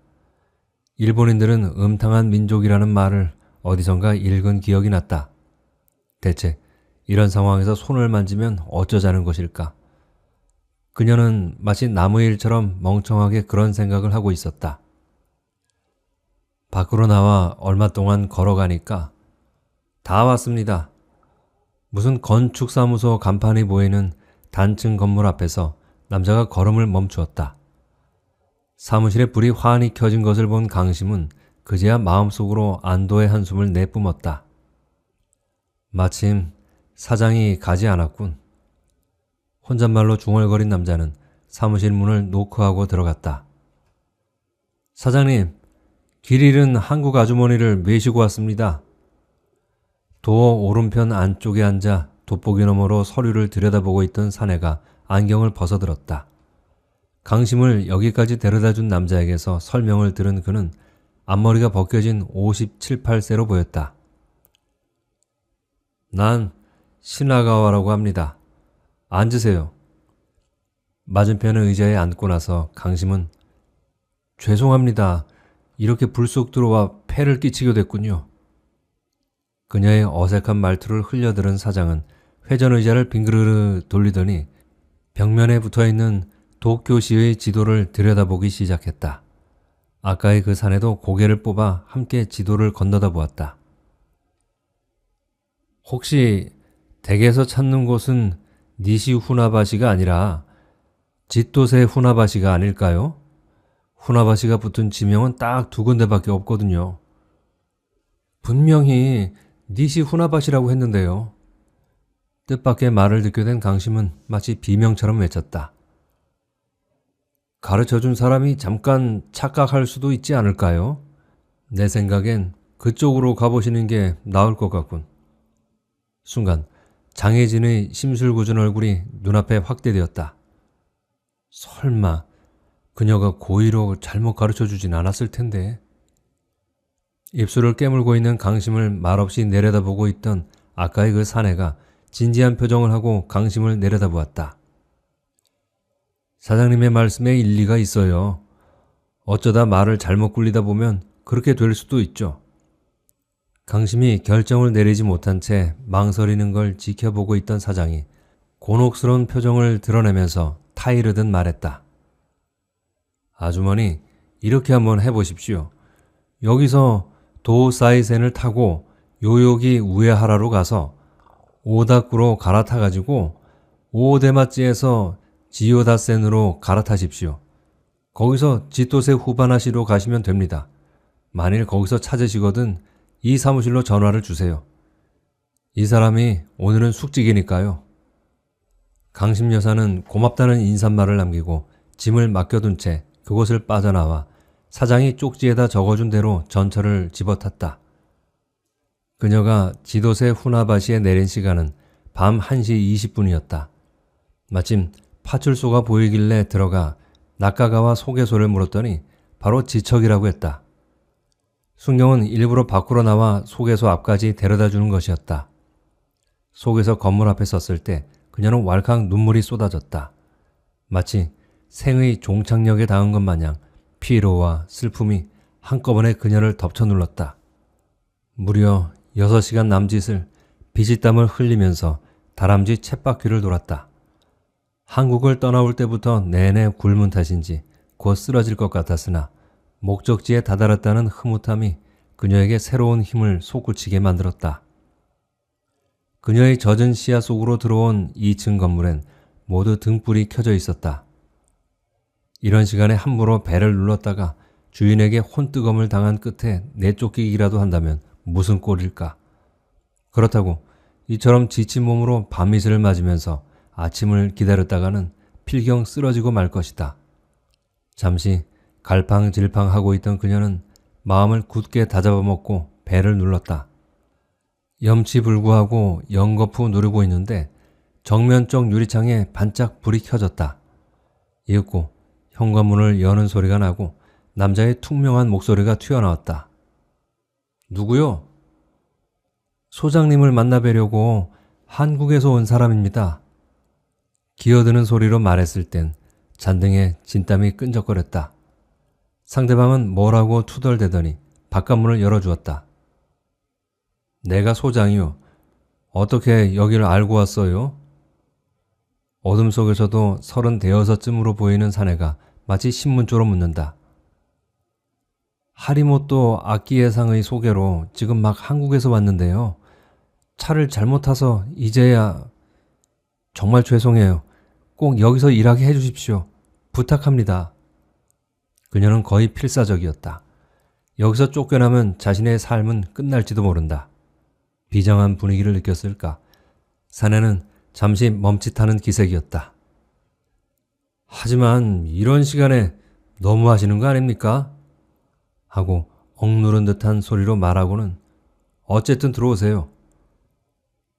일본인들은 음탕한 민족이라는 말을 어디선가 읽은 기억이 났다. 대체 이런 상황에서 손을 만지면 어쩌자는 것일까? 그녀는 마치 나무일처럼 멍청하게 그런 생각을 하고 있었다. 밖으로 나와 얼마 동안 걸어가니까 다 왔습니다. 무슨 건축사무소 간판이 보이는 단층 건물 앞에서 남자가 걸음을 멈추었다. 사무실에 불이 환히 켜진 것을 본 강심은 그제야 마음속으로 안도의 한숨을 내뿜었다. 마침 사장이 가지 않았군. 혼잣말로 중얼거린 남자는 사무실 문을 노크하고 들어갔다. 사장님, 길 잃은 한국 아주머니를 모시고 왔습니다. 도어 오른편 안쪽에 앉아 돋보기 너머로 서류를 들여다보고 있던 사내가 안경을 벗어들었다. 강심을 여기까지 데려다준 남자에게서 설명을 들은 그는 앞머리가 벗겨진 57, 8세로 보였다. 난 시나가와라고 합니다. 앉으세요. 맞은편 의자에 앉고 나서 강심은 죄송합니다. 이렇게 불쑥 들어와 폐를 끼치게 됐군요. 그녀의 어색한 말투를 흘려들은 사장은 회전 의자를 빙그르르 돌리더니 벽면에 붙어있는 도쿄시의 지도를 들여다보기 시작했다. 아까의 그 사내도 고개를 뽑아 함께 지도를 건너다 보았다. 혹시 댁에서 찾는 곳은 니시 후나바시가 아니라 지토세 후나바시가 아닐까요? 후나바시가 붙은 지명은 딱 두 군데밖에 없거든요. 분명히 니시 후나바시라고 했는데요. 뜻밖의 말을 듣게 된 강심은 마치 비명처럼 외쳤다. 가르쳐준 사람이 잠깐 착각할 수도 있지 않을까요? 내 생각엔 그쪽으로 가보시는 게 나을 것 같군. 순간 장혜진의 심술궂은 얼굴이 눈앞에 확대되었다. 설마 그녀가 고의로 잘못 가르쳐주진 않았을 텐데. 입술을 깨물고 있는 강심을 말없이 내려다보고 있던 아까의 그 사내가 진지한 표정을 하고 강심을 내려다보았다. 사장님의 말씀에 일리가 있어요. 어쩌다 말을 잘못 굴리다 보면 그렇게 될 수도 있죠. 강심이 결정을 내리지 못한 채 망설이는 걸 지켜보고 있던 사장이 곤혹스러운 표정을 드러내면서 타이르듯 말했다. 아주머니, 이렇게 한번 해보십시오. 여기서 도사이센을 타고 요요기 우에하라로 가서 오다쿠로 갈아타가지고 오데마찌에서 지요다센으로 갈아타십시오. 거기서 지토세 후바나시로 가시면 됩니다. 만일 거기서 찾으시거든 이 사무실로 전화를 주세요. 이 사람이 오늘은 숙직이니까요. 강심 여사는 고맙다는 인사말을 남기고 짐을 맡겨둔 채 그곳을 빠져나와 사장이 쪽지에다 적어준 대로 전철을 집어탔다. 그녀가 지도세 후나바시에 내린 시간은 밤 1시 20분이었다. 마침 파출소가 보이길래 들어가 낙가가와 소개소를 물었더니 바로 지척이라고 했다. 순경은 일부러 밖으로 나와 소개소 앞까지 데려다 주는 것이었다. 소개소 건물 앞에 섰을 때 그녀는 왈칵 눈물이 쏟아졌다. 마치 생의 종착역에 닿은 것 마냥 피로와 슬픔이 한꺼번에 그녀를 덮쳐 눌렀다. 무려 6시간 남짓을 비지땀을 흘리면서 다람쥐 쳇바퀴를 돌았다. 한국을 떠나올 때부터 내내 굶은 탓인지 곧 쓰러질 것 같았으나 목적지에 다다랐다는 흐뭇함이 그녀에게 새로운 힘을 솟구치게 만들었다. 그녀의 젖은 시야 속으로 들어온 2층 건물엔 모두 등불이 켜져 있었다. 이런 시간에 함부로 배를 눌렀다가 주인에게 혼뜨검을 당한 끝에 내쫓기기라도 한다면 무슨 꼴일까? 그렇다고 이처럼 지친 몸으로 밤이슬을 맞으면서 아침을 기다렸다가는 필경 쓰러지고 말 것이다. 잠시 갈팡질팡하고 있던 그녀는 마음을 굳게 다잡아먹고 배를 눌렀다. 염치불구하고 연거푸 누르고 있는데 정면 쪽 유리창에 반짝 불이 켜졌다. 이윽고 현관문을 여는 소리가 나고 남자의 퉁명한 목소리가 튀어나왔다. 누구요? 소장님을 만나뵈려고 한국에서 온 사람입니다. 기어드는 소리로 말했을 땐 잔등에 진땀이 끈적거렸다. 상대방은 뭐라고 투덜대더니 바깥문을 열어주었다. 내가 소장이요. 어떻게 여기를 알고 왔어요? 어둠 속에서도 36쯤으로 보이는 사내가 마치 신문조로 묻는다. 하리모토 아키에상의 소개로 지금 막 한국에서 왔는데요. 차를 잘못 타서 이제야... 정말 죄송해요. 꼭 여기서 일하게 해주십시오. 부탁합니다. 그녀는 거의 필사적이었다. 여기서 쫓겨나면 자신의 삶은 끝날지도 모른다. 비장한 분위기를 느꼈을까? 사내는 잠시 멈칫하는 기색이었다. 하지만 이런 시간에 너무하시는 거 아닙니까? 하고 억누른 듯한 소리로 말하고는 어쨌든 들어오세요.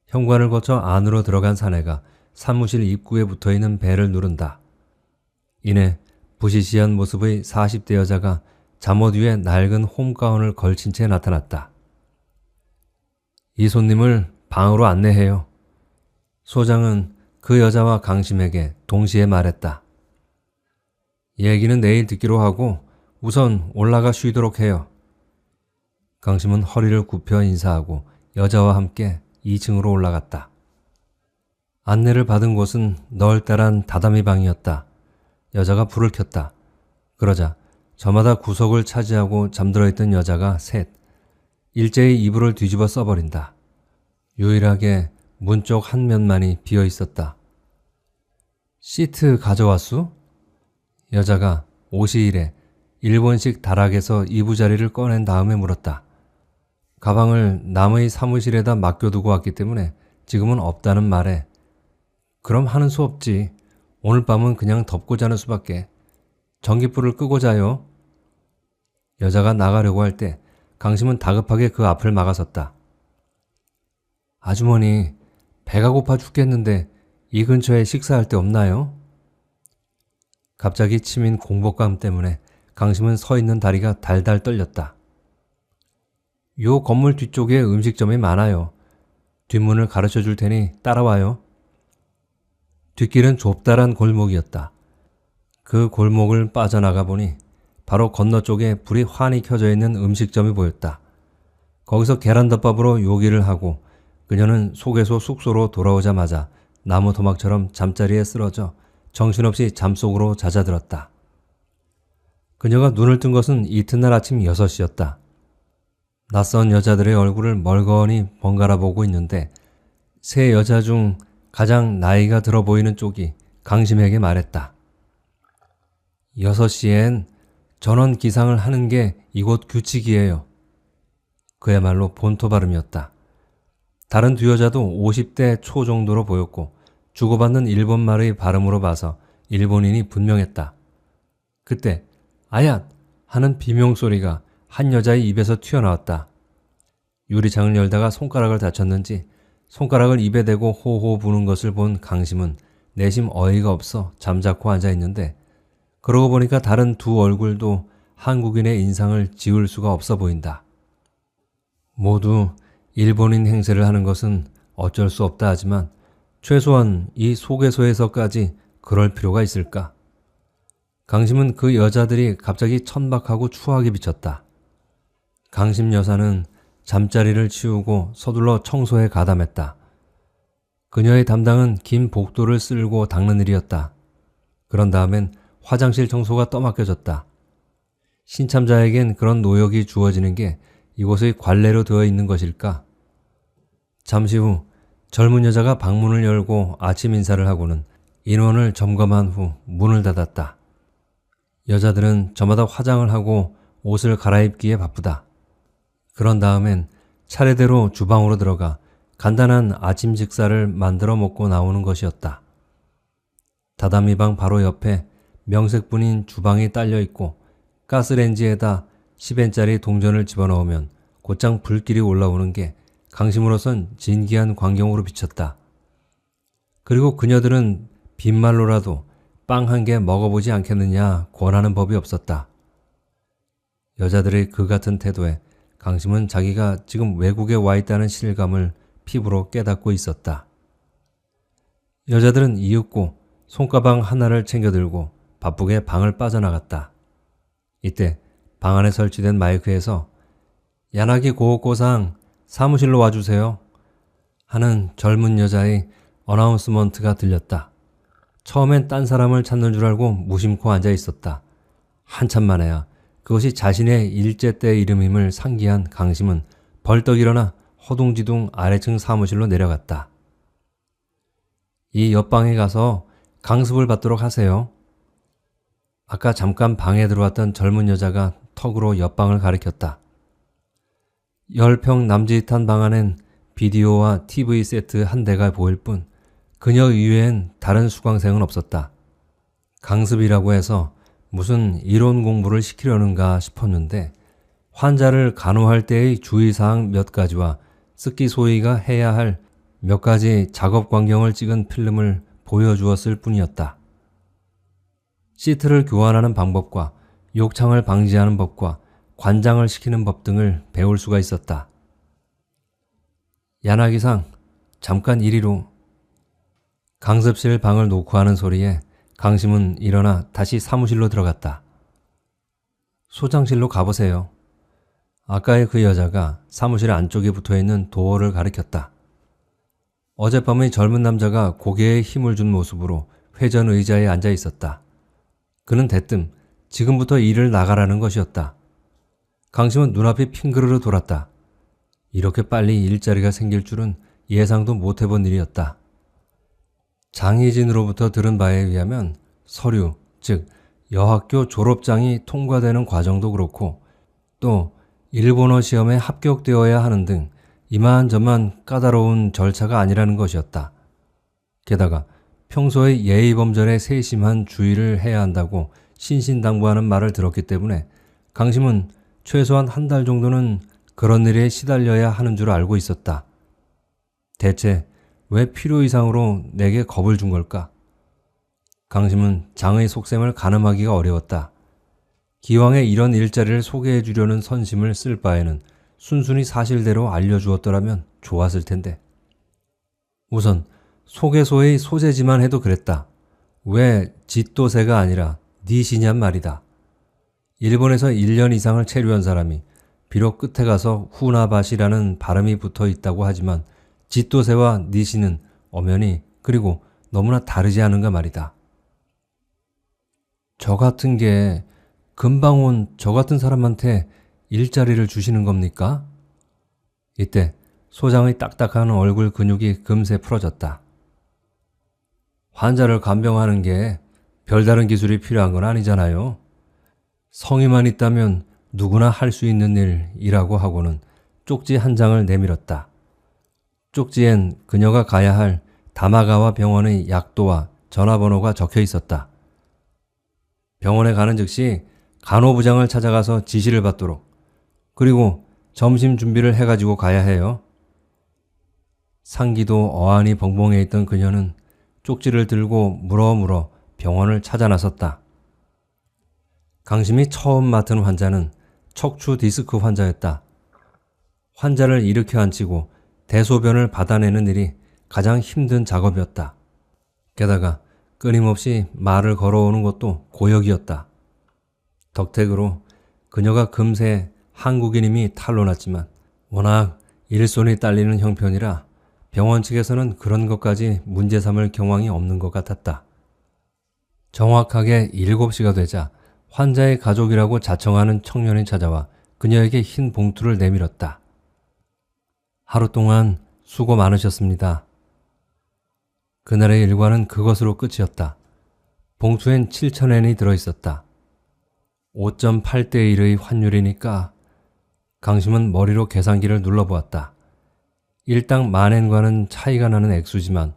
현관을 거쳐 안으로 들어간 사내가 사무실 입구에 붙어있는 벨을 누른다. 이내 부시시한 모습의 40대 여자가 잠옷 위에 낡은 홈가운을 걸친 채 나타났다. 이 손님을 방으로 안내해요. 소장은 그 여자와 강심에게 동시에 말했다. 얘기는 내일 듣기로 하고 우선 올라가 쉬도록 해요. 강심은 허리를 굽혀 인사하고 여자와 함께 2층으로 올라갔다. 안내를 받은 곳은 널따란 다다미 방이었다. 여자가 불을 켰다. 그러자 저마다 구석을 차지하고 잠들어 있던 여자가 셋. 일제히 이불을 뒤집어 써버린다. 유일하게 문 쪽 한 면만이 비어 있었다. 시트 가져왔수? 여자가 오시일에 일본식 다락에서 이부자리를 꺼낸 다음에 물었다. 가방을 남의 사무실에다 맡겨두고 왔기 때문에 지금은 없다는 말에 그럼 하는 수 없지. 오늘 밤은 그냥 덮고 자는 수밖에. 전깃불을 끄고 자요. 여자가 나가려고 할 때 강심은 다급하게 그 앞을 막아섰다. 아주머니, 배가 고파 죽겠는데 이 근처에 식사할 데 없나요? 갑자기 치민 공복감 때문에 강심은 서 있는 다리가 달달 떨렸다. 요 건물 뒤쪽에 음식점이 많아요. 뒷문을 가르쳐 줄 테니 따라와요. 뒷길은 좁다란 골목이었다. 그 골목을 빠져나가 보니 바로 건너쪽에 불이 환히 켜져 있는 음식점이 보였다. 거기서 계란덮밥으로 요기를 하고 그녀는 속에서 숙소로 돌아오자마자 나무 토막처럼 잠자리에 쓰러져 정신없이 잠속으로 잦아들었다. 그녀가 눈을 뜬 것은 이튿날 아침 6시였다. 낯선 여자들의 얼굴을 멀거니 번갈아 보고 있는데 세 여자 중 가장 나이가 들어 보이는 쪽이 강심에게 말했다. 6시엔 전원 기상을 하는 게 이곳 규칙이에요. 그야말로 본토 발음이었다. 다른 두 여자도 50대 초 정도로 보였고 주고받는 일본말의 발음으로 봐서 일본인이 분명했다. 그때 아얏! 하는 비명소리가 한 여자의 입에서 튀어나왔다. 유리창을 열다가 손가락을 다쳤는지 손가락을 입에 대고 호호 부는 것을 본 강심은 내심 어이가 없어 잠자코 앉아있는데 그러고 보니까 다른 두 얼굴도 한국인의 인상을 지울 수가 없어 보인다. 모두 일본인 행세를 하는 것은 어쩔 수 없다 하지만 최소한 이 소개소에서까지 그럴 필요가 있을까? 강심은 그 여자들이 갑자기 천박하고 추하게 비쳤다. 강심 여사는 잠자리를 치우고 서둘러 청소에 가담했다. 그녀의 담당은 긴 복도를 쓸고 닦는 일이었다. 그런 다음엔 화장실 청소가 떠맡겨졌다. 신참자에겐 그런 노역이 주어지는 게 이곳의 관례로 되어 있는 것일까? 잠시 후 젊은 여자가 방문을 열고 아침 인사를 하고는 인원을 점검한 후 문을 닫았다. 여자들은 저마다 화장을 하고 옷을 갈아입기에 바쁘다. 그런 다음엔 차례대로 주방으로 들어가 간단한 아침 식사를 만들어 먹고 나오는 것이었다. 다다미방 바로 옆에 명색분인 주방이 딸려 있고 가스레인지에다 10엔짜리 동전을 집어넣으면 곧장 불길이 올라오는 게 강심으로선 진기한 광경으로 비쳤다. 그리고 그녀들은 빈말로라도 빵 한 개 먹어보지 않겠느냐 권하는 법이 없었다. 여자들의 그 같은 태도에 강심은 자기가 지금 외국에 와 있다는 실감을 피부로 깨닫고 있었다. 여자들은 이윽고 손가방 하나를 챙겨들고 바쁘게 방을 빠져나갔다. 이때 방 안에 설치된 마이크에서 야나기 고고상 사무실로 와주세요 하는 젊은 여자의 어나운스먼트가 들렸다. 처음엔 딴 사람을 찾는 줄 알고 무심코 앉아 있었다. 한참 만에야 그것이 자신의 일제 때 이름임을 상기한 강심은 벌떡 일어나 허둥지둥 아래층 사무실로 내려갔다. 이 옆방에 가서 강습을 받도록 하세요. 아까 잠깐 방에 들어왔던 젊은 여자가 턱으로 옆방을 가리켰다. 10평 남짓한 방 안엔 비디오와 TV 세트 한 대가 보일 뿐 그녀 이외엔 다른 수강생은 없었다. 강습이라고 해서 무슨 이론 공부를 시키려는가 싶었는데 환자를 간호할 때의 주의사항 몇 가지와 스키소이가 해야 할 몇 가지 작업 광경을 찍은 필름을 보여주었을 뿐이었다. 시트를 교환하는 방법과 욕창을 방지하는 법과 관장을 시키는 법 등을 배울 수가 있었다. 야나기상, 잠깐 이리로. 강습실 방을 놓고 하는 소리에 강심은 일어나 다시 사무실로 들어갔다. 소장실로 가보세요. 아까의 그 여자가 사무실 안쪽에 붙어있는 도어를 가리켰다. 어젯밤의 젊은 남자가 고개에 힘을 준 모습으로 회전 의자에 앉아 있었다. 그는 대뜸 지금부터 일을 나가라는 것이었다. 강심은 눈앞이 핑그르르 돌았다. 이렇게 빨리 일자리가 생길 줄은 예상도 못해본 일이었다. 장희진으로부터 들은 바에 의하면 서류, 즉 여학교 졸업장이 통과되는 과정도 그렇고 또 일본어 시험에 합격되어야 하는 등 이만저만 까다로운 절차가 아니라는 것이었다. 게다가 평소에 예의범절에 세심한 주의를 해야 한다고 신신당부하는 말을 들었기 때문에 강심은 최소한 한 달 정도는 그런 일에 시달려야 하는 줄 알고 있었다. 대체 왜 필요 이상으로 내게 겁을 준 걸까? 강심은 장의 속셈을 가늠하기가 어려웠다. 기왕에 이런 일자리를 소개해 주려는 선심을 쓸 바에는 순순히 사실대로 알려주었더라면 좋았을 텐데. 우선 소개소의 소재지만 해도 그랬다. 왜 지또새가 아니라 니시냔 말이다. 일본에서 1년 이상을 체류한 사람이 비록 끝에 가서 후나바시라는 발음이 붙어 있다고 하지만 지또새와 니시는 엄연히 그리고 너무나 다르지 않은가 말이다. 저 같은 게 금방 온 저 같은 사람한테 일자리를 주시는 겁니까? 이때 소장의 딱딱한 얼굴 근육이 금세 풀어졌다. 환자를 간병하는 게 별다른 기술이 필요한 건 아니잖아요. 성의만 있다면 누구나 할 수 있는 일이라고 하고는 쪽지 한 장을 내밀었다. 쪽지엔 그녀가 가야 할 다마가와 병원의 약도와 전화번호가 적혀 있었다. 병원에 가는 즉시 간호부장을 찾아가서 지시를 받도록, 그리고 점심 준비를 해가지고 가야 해요. 상기도 어안이 벙벙해 있던 그녀는 쪽지를 들고 물어 병원을 찾아 나섰다. 강심이 처음 맡은 환자는 척추 디스크 환자였다. 환자를 일으켜 앉히고 대소변을 받아내는 일이 가장 힘든 작업이었다. 게다가 끊임없이 말을 걸어오는 것도 고역이었다. 덕택으로 그녀가 금세 한국인임이 탄로났지만 워낙 일손이 딸리는 형편이라 병원 측에서는 그런 것까지 문제 삼을 경황이 없는 것 같았다. 정확하게 7시가 되자 환자의 가족이라고 자청하는 청년이 찾아와 그녀에게 흰 봉투를 내밀었다. 하루 동안 수고 많으셨습니다. 그날의 일과는 그것으로 끝이었다. 봉투엔 7,000엔이 들어있었다. 5.8대 1의 환율이니까 강심은 머리로 계산기를 눌러보았다. 일당 만엔과는 차이가 나는 액수지만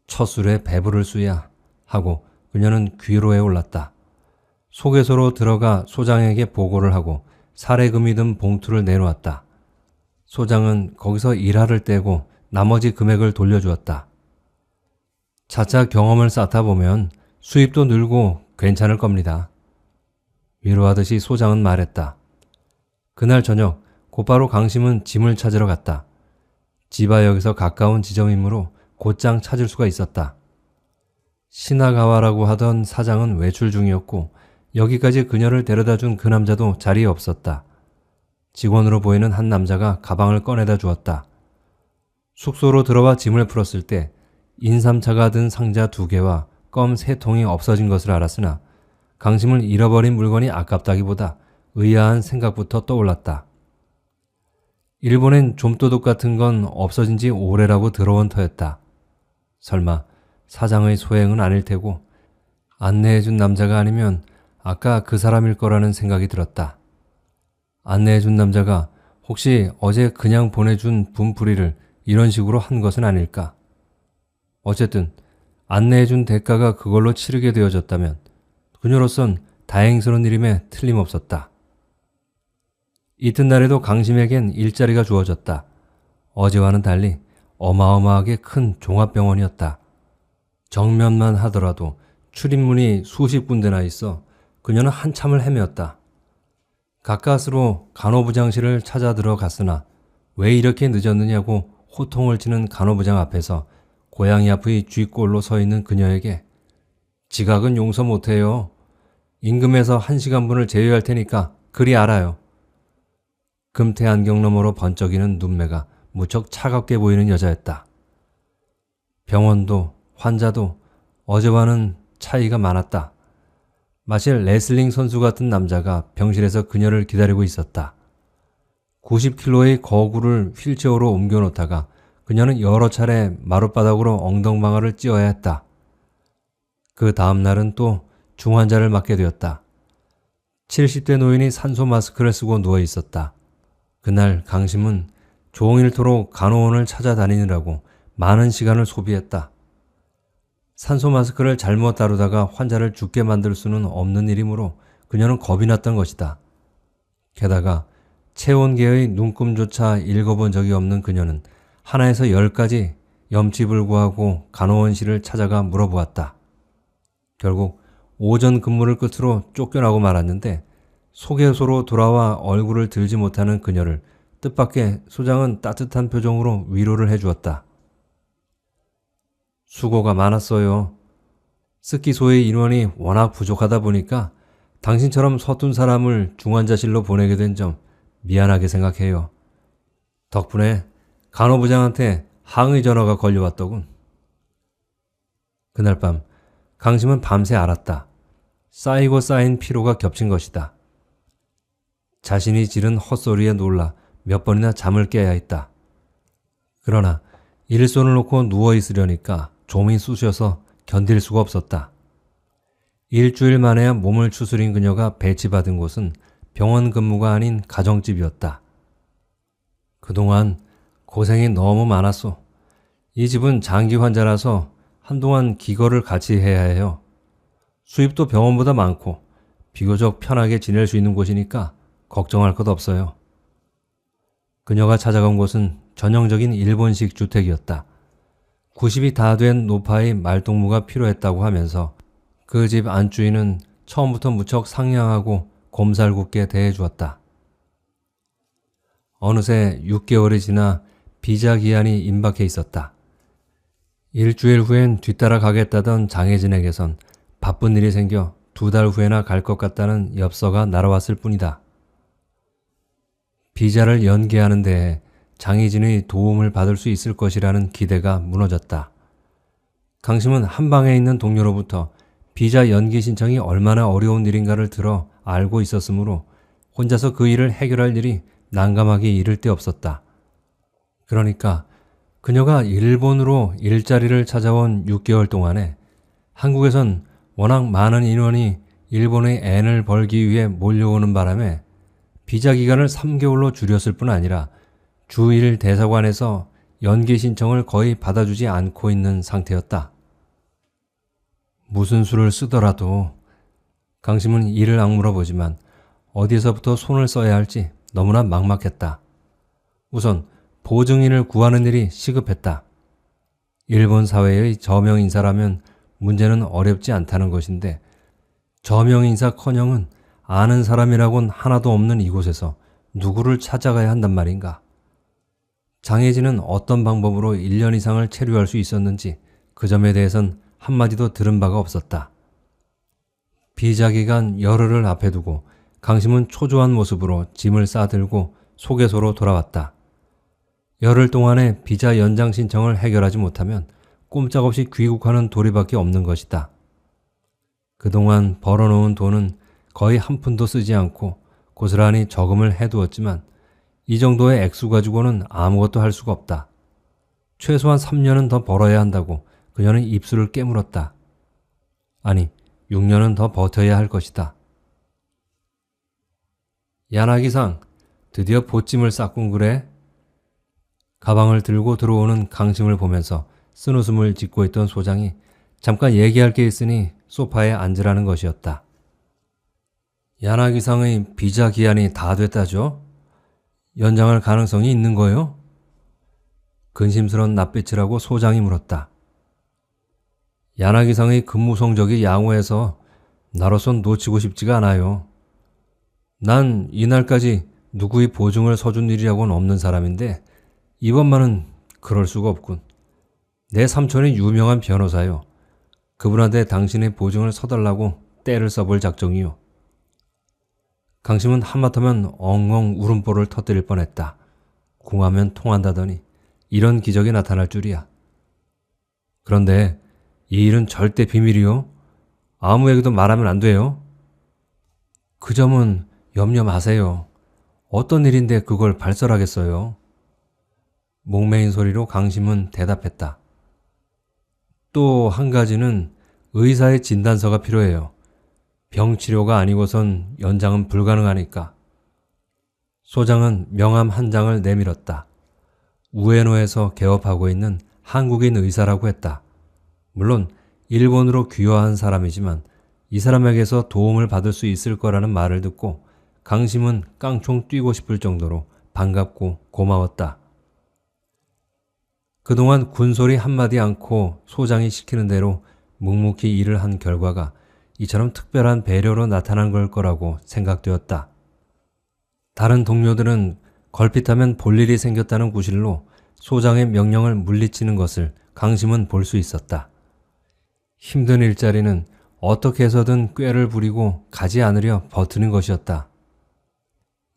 첫 술에 배부를 수야 하고 그녀는 귀로에 올랐다. 소개소로 들어가 소장에게 보고를 하고 사례금이 든 봉투를 내놓았다. 소장은 거기서 일화를 떼고 나머지 금액을 돌려주었다. 차차 경험을 쌓다 보면 수입도 늘고 괜찮을 겁니다. 위로하듯이 소장은 말했다. 그날 저녁 곧바로 강심은 짐을 찾으러 갔다. 지바역에서 가까운 지점이므로 곧장 찾을 수가 있었다. 시나가와라고 하던 사장은 외출 중이었고 여기까지 그녀를 데려다준 그 남자도 자리에 없었다. 직원으로 보이는 한 남자가 가방을 꺼내다 주었다. 숙소로 들어와 짐을 풀었을 때 인삼차가 든 상자 2개와 껌 3통이 없어진 것을 알았으나 강심을 잃어버린 물건이 아깝다기보다 의아한 생각부터 떠올랐다. 일본엔 좀도둑 같은 건 없어진 지 오래라고 들어온 터였다. 설마 사장의 소행은 아닐 테고 안내해준 남자가 아니면 아까 그 사람일 거라는 생각이 들었다. 안내해준 남자가 혹시 어제 그냥 보내준 분풀이를 이런 식으로 한 것은 아닐까? 어쨌든 안내해준 대가가 그걸로 치르게 되어졌다면 그녀로선 다행스러운 일임에 틀림없었다. 이튿날에도 강심에겐 일자리가 주어졌다. 어제와는 달리 어마어마하게 큰 종합병원이었다. 정면만 하더라도 출입문이 수십 군데나 있어 그녀는 한참을 헤매었다. 가까스로 간호부장실을 찾아 들어갔으나 왜 이렇게 늦었느냐고 호통을 치는 간호부장 앞에서 고양이 앞의 쥐꼴로 서 있는 그녀에게 지각은 용서 못해요. 임금에서 1시간분을 제외할 테니까 그리 알아요. 금태 안경 너머로 번쩍이는 눈매가 무척 차갑게 보이는 여자였다. 병원도 환자도 어제와는 차이가 많았다. 마치 레슬링 선수 같은 남자가 병실에서 그녀를 기다리고 있었다. 90kg의 거구를 휠체어로 옮겨놓다가 그녀는 여러 차례 마룻바닥으로 엉덩방아를 찧어야 했다. 그 다음 날은 또 중환자를 맡게 되었다. 70대 노인이 산소 마스크를 쓰고 누워 있었다. 그날 강심은 종일토록 간호원을 찾아다니느라고 많은 시간을 소비했다. 산소 마스크를 잘못 다루다가 환자를 죽게 만들 수는 없는 일이므로 그녀는 겁이 났던 것이다. 게다가 체온계의 눈금조차 읽어본 적이 없는 그녀는 하나에서 10가지 염치불구하고 간호원실을 찾아가 물어보았다. 결국 오전 근무를 끝으로 쫓겨나고 말았는데 소개소로 돌아와 얼굴을 들지 못하는 그녀를 뜻밖의 소장은 따뜻한 표정으로 위로를 해주었다. 수고가 많았어요. 스키소의 인원이 워낙 부족하다 보니까 당신처럼 서툰 사람을 중환자실로 보내게 된 점 미안하게 생각해요. 덕분에 간호부장한테 항의 전화가 걸려왔더군. 그날 밤 강심은 밤새 알았다. 쌓이고 쌓인 피로가 겹친 것이다. 자신이 지른 헛소리에 놀라 몇 번이나 잠을 깨야 했다. 그러나 일손을 놓고 누워있으려니까 좀이 쑤셔서 견딜 수가 없었다. 일주일 만에야 몸을 추스린 그녀가 배치받은 곳은 병원 근무가 아닌 가정집이었다. 그동안 고생이 너무 많았소. 이 집은 장기 환자라서 한동안 기거를 같이 해야 해요. 수입도 병원보다 많고 비교적 편하게 지낼 수 있는 곳이니까 걱정할 것 없어요. 그녀가 찾아간 곳은 전형적인 일본식 주택이었다. 90이 다 된 노파의 말동무가 필요했다고 하면서 그 집 안주인은 처음부터 무척 상냥하고 곰살궂게 대해주었다. 어느새 6개월이 지나 비자 기한이 임박해 있었다. 일주일 후엔 뒤따라 가겠다던 장혜진에게선 바쁜 일이 생겨 2달 후에나 갈 것 같다는 엽서가 날아왔을 뿐이다. 비자를 연기하는 데에 장희진의 도움을 받을 수 있을 것이라는 기대가 무너졌다. 강심은 한방에 있는 동료로부터 비자 연기 신청이 얼마나 어려운 일인가를 들어 알고 있었으므로 혼자서 그 일을 해결할 일이 난감하기 이를 데 없었다. 그러니까 그녀가 일본으로 일자리를 찾아온 6개월 동안에 한국에선 워낙 많은 인원이 일본의 N을 벌기 위해 몰려오는 바람에 비자 기간을 3개월로 줄였을 뿐 아니라 주1 대사관에서 연기 신청을 거의 받아주지 않고 있는 상태였다. 무슨 수를 쓰더라도 강심은 이를 악물어 보지만 어디에서부터 손을 써야 할지 너무나 막막했다. 우선 보증인을 구하는 일이 시급했다. 일본 사회의 저명 인사라면 문제는 어렵지 않다는 것인데 저명 인사커녕은 아는 사람이라곤 하나도 없는 이곳에서 누구를 찾아가야 한단 말인가. 장혜진은 어떤 방법으로 1년 이상을 체류할 수 있었는지 그 점에 대해선 한마디도 들은 바가 없었다. 비자 기간 열흘을 앞에 두고 강심은 초조한 모습으로 짐을 싸들고 소개소로 돌아왔다. 열흘 동안에 비자 연장 신청을 해결하지 못하면 꼼짝없이 귀국하는 도리밖에 없는 것이다. 그동안 벌어놓은 돈은 거의 한 푼도 쓰지 않고 고스란히 저금을 해두었지만 이 정도의 액수 가지고는 아무것도 할 수가 없다. 최소한 3년은 더 벌어야 한다고 그녀는 입술을 깨물었다. 아니, 6년은 더 버텨야 할 것이다. 야나기상, 드디어 보찜을 쌌군 그래? 가방을 들고 들어오는 강심을 보면서 쓴웃음을 짓고 있던 소장이 잠깐 얘기할 게 있으니 소파에 앉으라는 것이었다. 야나기상의 비자 기한이 다 됐다죠? 연장할 가능성이 있는 거요? 근심스런 낯빛을 하고 소장이 물었다. 야나기상의 근무 성적이 양호해서 나로선 놓치고 싶지가 않아요. 난 이날까지 누구의 보증을 서준 일이라고는 없는 사람인데 이번만은 그럴 수가 없군. 내 삼촌이 유명한 변호사요. 그분한테 당신의 보증을 서달라고 때를 써볼 작정이요. 강심은 하마터면 엉엉 울음보를 터뜨릴 뻔했다. 궁하면 통한다더니 이런 기적이 나타날 줄이야. 그런데 이 일은 절대 비밀이요. 아무에게도 말하면 안 돼요. 그 점은 염려 마세요. 어떤 일인데 그걸 발설하겠어요. 목매인 소리로 강심은 대답했다. 또 한 가지는 의사의 진단서가 필요해요. 병치료가 아니고선 연장은 불가능하니까. 소장은 명함 한 장을 내밀었다. 우에노에서 개업하고 있는 한국인 의사라고 했다. 물론 일본으로 귀화한 사람이지만 이 사람에게서 도움을 받을 수 있을 거라는 말을 듣고 강심은 깡총 뛰고 싶을 정도로 반갑고 고마웠다. 그동안 군소리 한마디 않고 소장이 시키는 대로 묵묵히 일을 한 결과가 이처럼 특별한 배려로 나타난 걸 거라고 생각되었다. 다른 동료들은 걸핏하면 볼 일이 생겼다는 구실로 소장의 명령을 물리치는 것을 강심은 볼 수 있었다. 힘든 일자리는 어떻게 해서든 꾀를 부리고 가지 않으려 버티는 것이었다.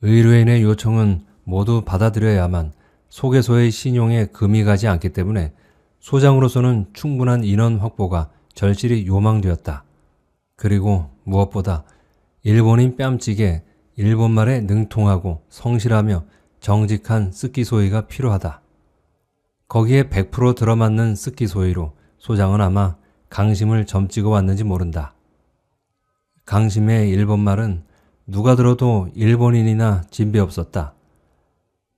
의뢰인의 요청은 모두 받아들여야만 소개소의 신용에 금이 가지 않기 때문에 소장으로서는 충분한 인원 확보가 절실히 요망되었다. 그리고 무엇보다 일본인 뺨찌개 일본말에 능통하고 성실하며 정직한 스키소이가 필요하다. 거기에 100% 들어맞는 스키소이로 소장은 아마 강심을 점찍어 왔는지 모른다. 강심의 일본말은 누가 들어도 일본인이나 진배 없었다.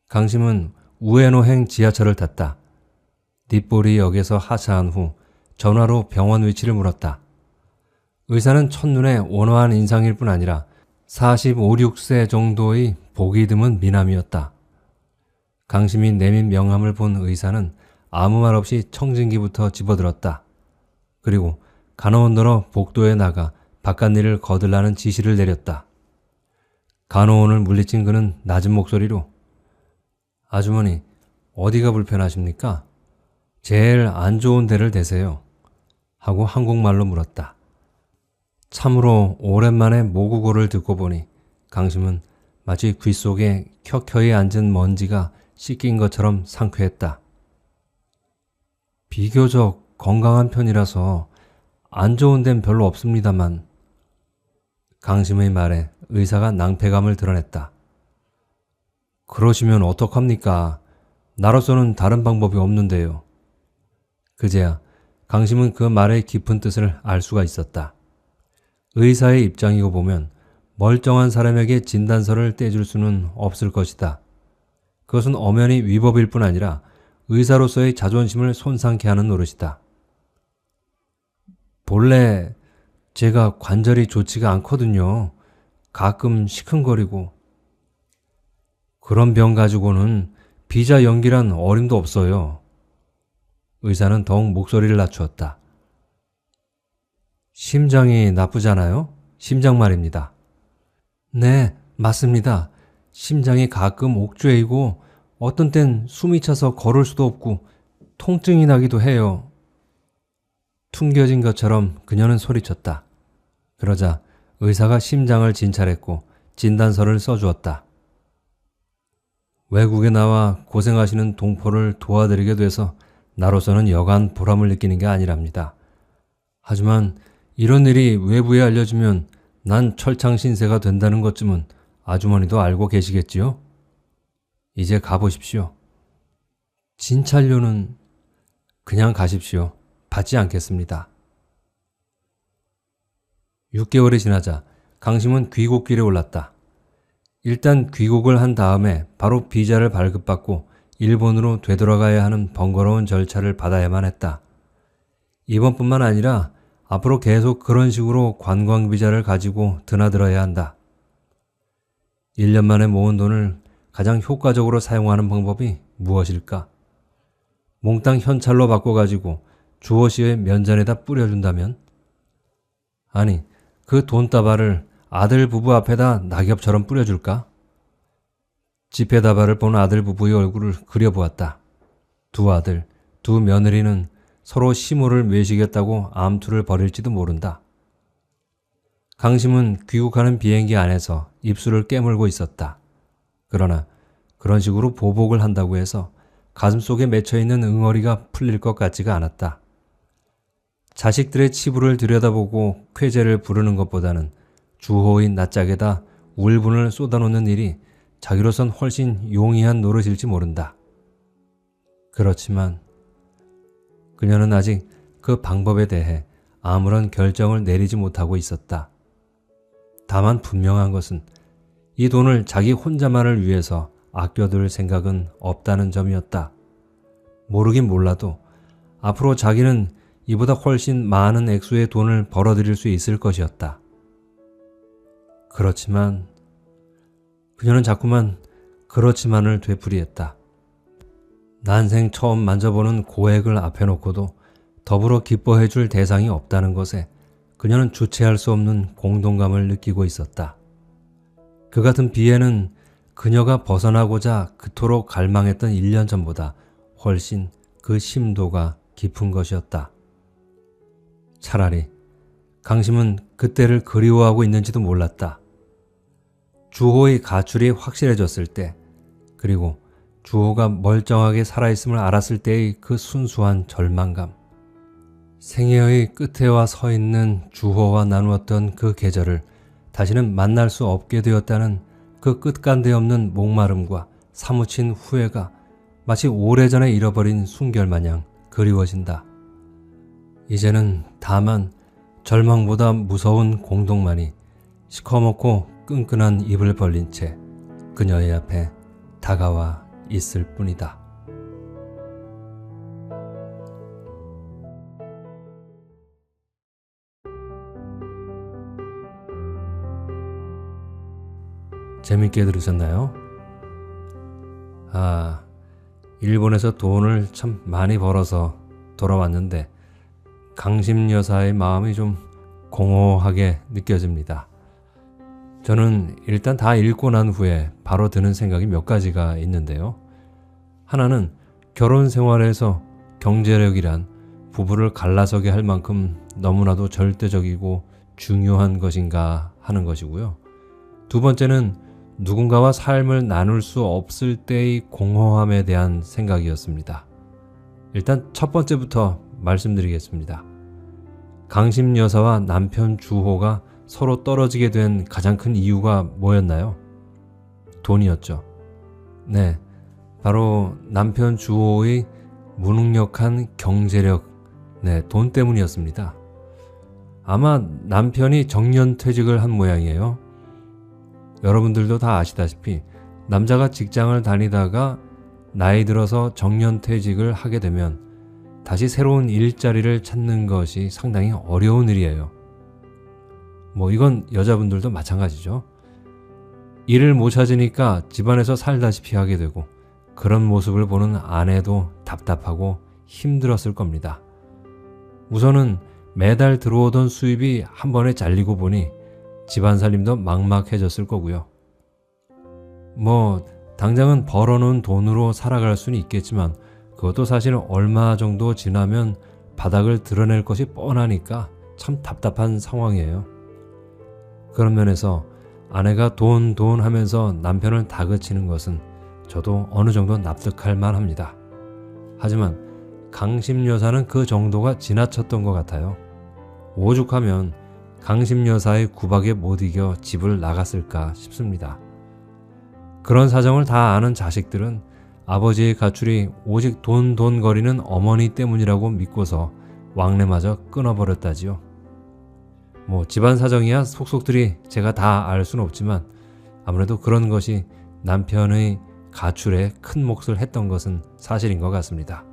강심은 우에노행 지하철을 탔다. 닛보리 역에서 하차한 후 전화로 병원 위치를 물었다. 의사는 첫눈에 온화한 인상일 뿐 아니라 45, 6세 정도의 보기 드문 미남이었다. 강심이 내민 명함을 본 의사는 아무 말 없이 청진기부터 집어들었다. 그리고 간호원더러 복도에 나가 바깥 일을 거들라는 지시를 내렸다. 간호원을 물리친 그는 낮은 목소리로 아주머니, 어디가 불편하십니까? 제일 안 좋은 데를 대세요. 하고 한국말로 물었다. 참으로 오랜만에 모국어를 듣고 보니 강심은 마치 귓속에 켜켜이 앉은 먼지가 씻긴 것처럼 상쾌했다. 비교적 건강한 편이라서 안 좋은 데는 별로 없습니다만. 강심의 말에 의사가 낭패감을 드러냈다. 그러시면 어떡합니까? 나로서는 다른 방법이 없는데요. 그제야 강심은 그 말의 깊은 뜻을 알 수가 있었다. 의사의 입장이고 보면 멀쩡한 사람에게 진단서를 떼줄 수는 없을 것이다. 그것은 엄연히 위법일 뿐 아니라 의사로서의 자존심을 손상케 하는 노릇이다. 본래 제가 관절이 좋지가 않거든요. 가끔 시큰거리고. 그런 병 가지고는 비자 연기란 어림도 없어요. 의사는 더욱 목소리를 낮추었다. 심장이 나쁘잖아요? 심장 말입니다. 네, 맞습니다. 심장이 가끔 옥죄이고 어떤 땐 숨이 차서 걸을 수도 없고 통증이 나기도 해요. 퉁겨진 것처럼 그녀는 소리쳤다. 그러자 의사가 심장을 진찰했고 진단서를 써주었다. 외국에 나와 고생하시는 동포를 도와드리게 돼서 나로서는 여간 보람을 느끼는 게 아니랍니다. 하지만 이런 일이 외부에 알려지면 난 철창신세가 된다는 것쯤은 아주머니도 알고 계시겠지요? 이제 가보십시오. 진찰료는 그냥 가십시오. 받지 않겠습니다. 6개월이 지나자 강심은 귀국길에 올랐다. 일단 귀국을 한 다음에 바로 비자를 발급받고 일본으로 되돌아가야 하는 번거로운 절차를 받아야만 했다. 이번뿐만 아니라 앞으로 계속 그런 식으로 관광비자를 가지고 드나들어야 한다. 1년 만에 모은 돈을 가장 효과적으로 사용하는 방법이 무엇일까? 몽땅 현찰로 바꿔가지고 주호씨의 면전에다 뿌려준다면? 아니, 그 돈다발을 아들 부부 앞에다 낙엽처럼 뿌려줄까? 지폐다발을 본 아들 부부의 얼굴을 그려보았다. 두 아들, 두 며느리는 서로 시모를 매시겠다고 암투를 벌일지도 모른다. 강심은 귀국하는 비행기 안에서 입술을 깨물고 있었다. 그러나 그런 식으로 보복을 한다고 해서 가슴속에 맺혀있는 응어리가 풀릴 것 같지가 않았다. 자식들의 치부를 들여다보고 쾌재를 부르는 것보다는 주호의 낯짝에다 울분을 쏟아놓는 일이 자기로선 훨씬 용이한 노릇일지 모른다. 그렇지만 그녀는 아직 그 방법에 대해 아무런 결정을 내리지 못하고 있었다. 다만 분명한 것은 이 돈을 자기 혼자만을 위해서 아껴둘 생각은 없다는 점이었다. 모르긴 몰라도 앞으로 자기는 이보다 훨씬 많은 액수의 돈을 벌어들일 수 있을 것이었다. 그렇지만 그녀는 자꾸만 그렇지만을 되풀이했다. 난생 처음 만져보는 고액을 앞에 놓고도 더불어 기뻐해 줄 대상이 없다는 것에 그녀는 주체할 수 없는 공동감을 느끼고 있었다. 그 같은 비애는 그녀가 벗어나고자 그토록 갈망했던 1년 전보다 훨씬 그 심도가 깊은 것이었다. 차라리 강심은 그때를 그리워하고 있는지도 몰랐다. 주호의 가출이 확실해졌을 때, 그리고 주호가 멀쩡하게 살아있음을 알았을 때의 그 순수한 절망감. 생애의 끝에 와 서 있는 주호와 나누었던 그 계절을 다시는 만날 수 없게 되었다는 그 끝간데 없는 목마름과 사무친 후회가 마치 오래전에 잃어버린 순결마냥 그리워진다. 이제는 다만 절망보다 무서운 공동만이 시커멓고 끈끈한 입을 벌린 채 그녀의 앞에 다가와 있을 뿐이다. 재밌게 들으셨나요? 일본에서 돈을 참 많이 벌어서 돌아왔는데 강심 여사의 마음이 좀 공허하게 느껴집니다. 저는 일단 다 읽고 난 후에 바로 드는 생각이 몇 가지가 있는데요. 하나는 결혼 생활에서 경제력이란 부부를 갈라서게 할 만큼 너무나도 절대적이고 중요한 것인가 하는 것이고요. 두 번째는 누군가와 삶을 나눌 수 없을 때의 공허함에 대한 생각이었습니다. 일단 첫 번째부터 말씀드리겠습니다. 강심 여사와 남편 주호가 서로 떨어지게 된 가장 큰 이유가 뭐였나요? 돈이었죠. 네, 바로 남편 주호의 무능력한 경제력, 돈 때문이었습니다. 아마 남편이 정년퇴직을 한 모양이에요. 여러분들도 다 아시다시피 남자가 직장을 다니다가 나이 들어서 정년퇴직을 하게 되면 다시 새로운 일자리를 찾는 것이 상당히 어려운 일이에요. 이건 여자분들도 마찬가지죠. 일을 못 찾으니까 집안에서 살다시피 하게 되고 그런 모습을 보는 아내도 답답하고 힘들었을 겁니다. 우선은 매달 들어오던 수입이 한 번에 잘리고 보니 집안 살림도 막막해졌을 거고요. 당장은 벌어놓은 돈으로 살아갈 수는 있겠지만 그것도 사실 얼마 정도 지나면 바닥을 드러낼 것이 뻔하니까 참 답답한 상황이에요. 그런 면에서 아내가 돈 하면서 남편을 다그치는 것은 저도 어느 정도 납득할 만합니다. 하지만 강심 여사는 그 정도가 지나쳤던 것 같아요. 오죽하면 강심 여사의 구박에 못 이겨 집을 나갔을까 싶습니다. 그런 사정을 다 아는 자식들은 아버지의 가출이 오직 돈 거리는 어머니 때문이라고 믿고서 왕래마저 끊어버렸다지요. 집안 사정이야 속속들이 제가 다 알 수는 없지만 아무래도 그런 것이 남편의 가출에 큰 몫을 했던 것은 사실인 것 같습니다.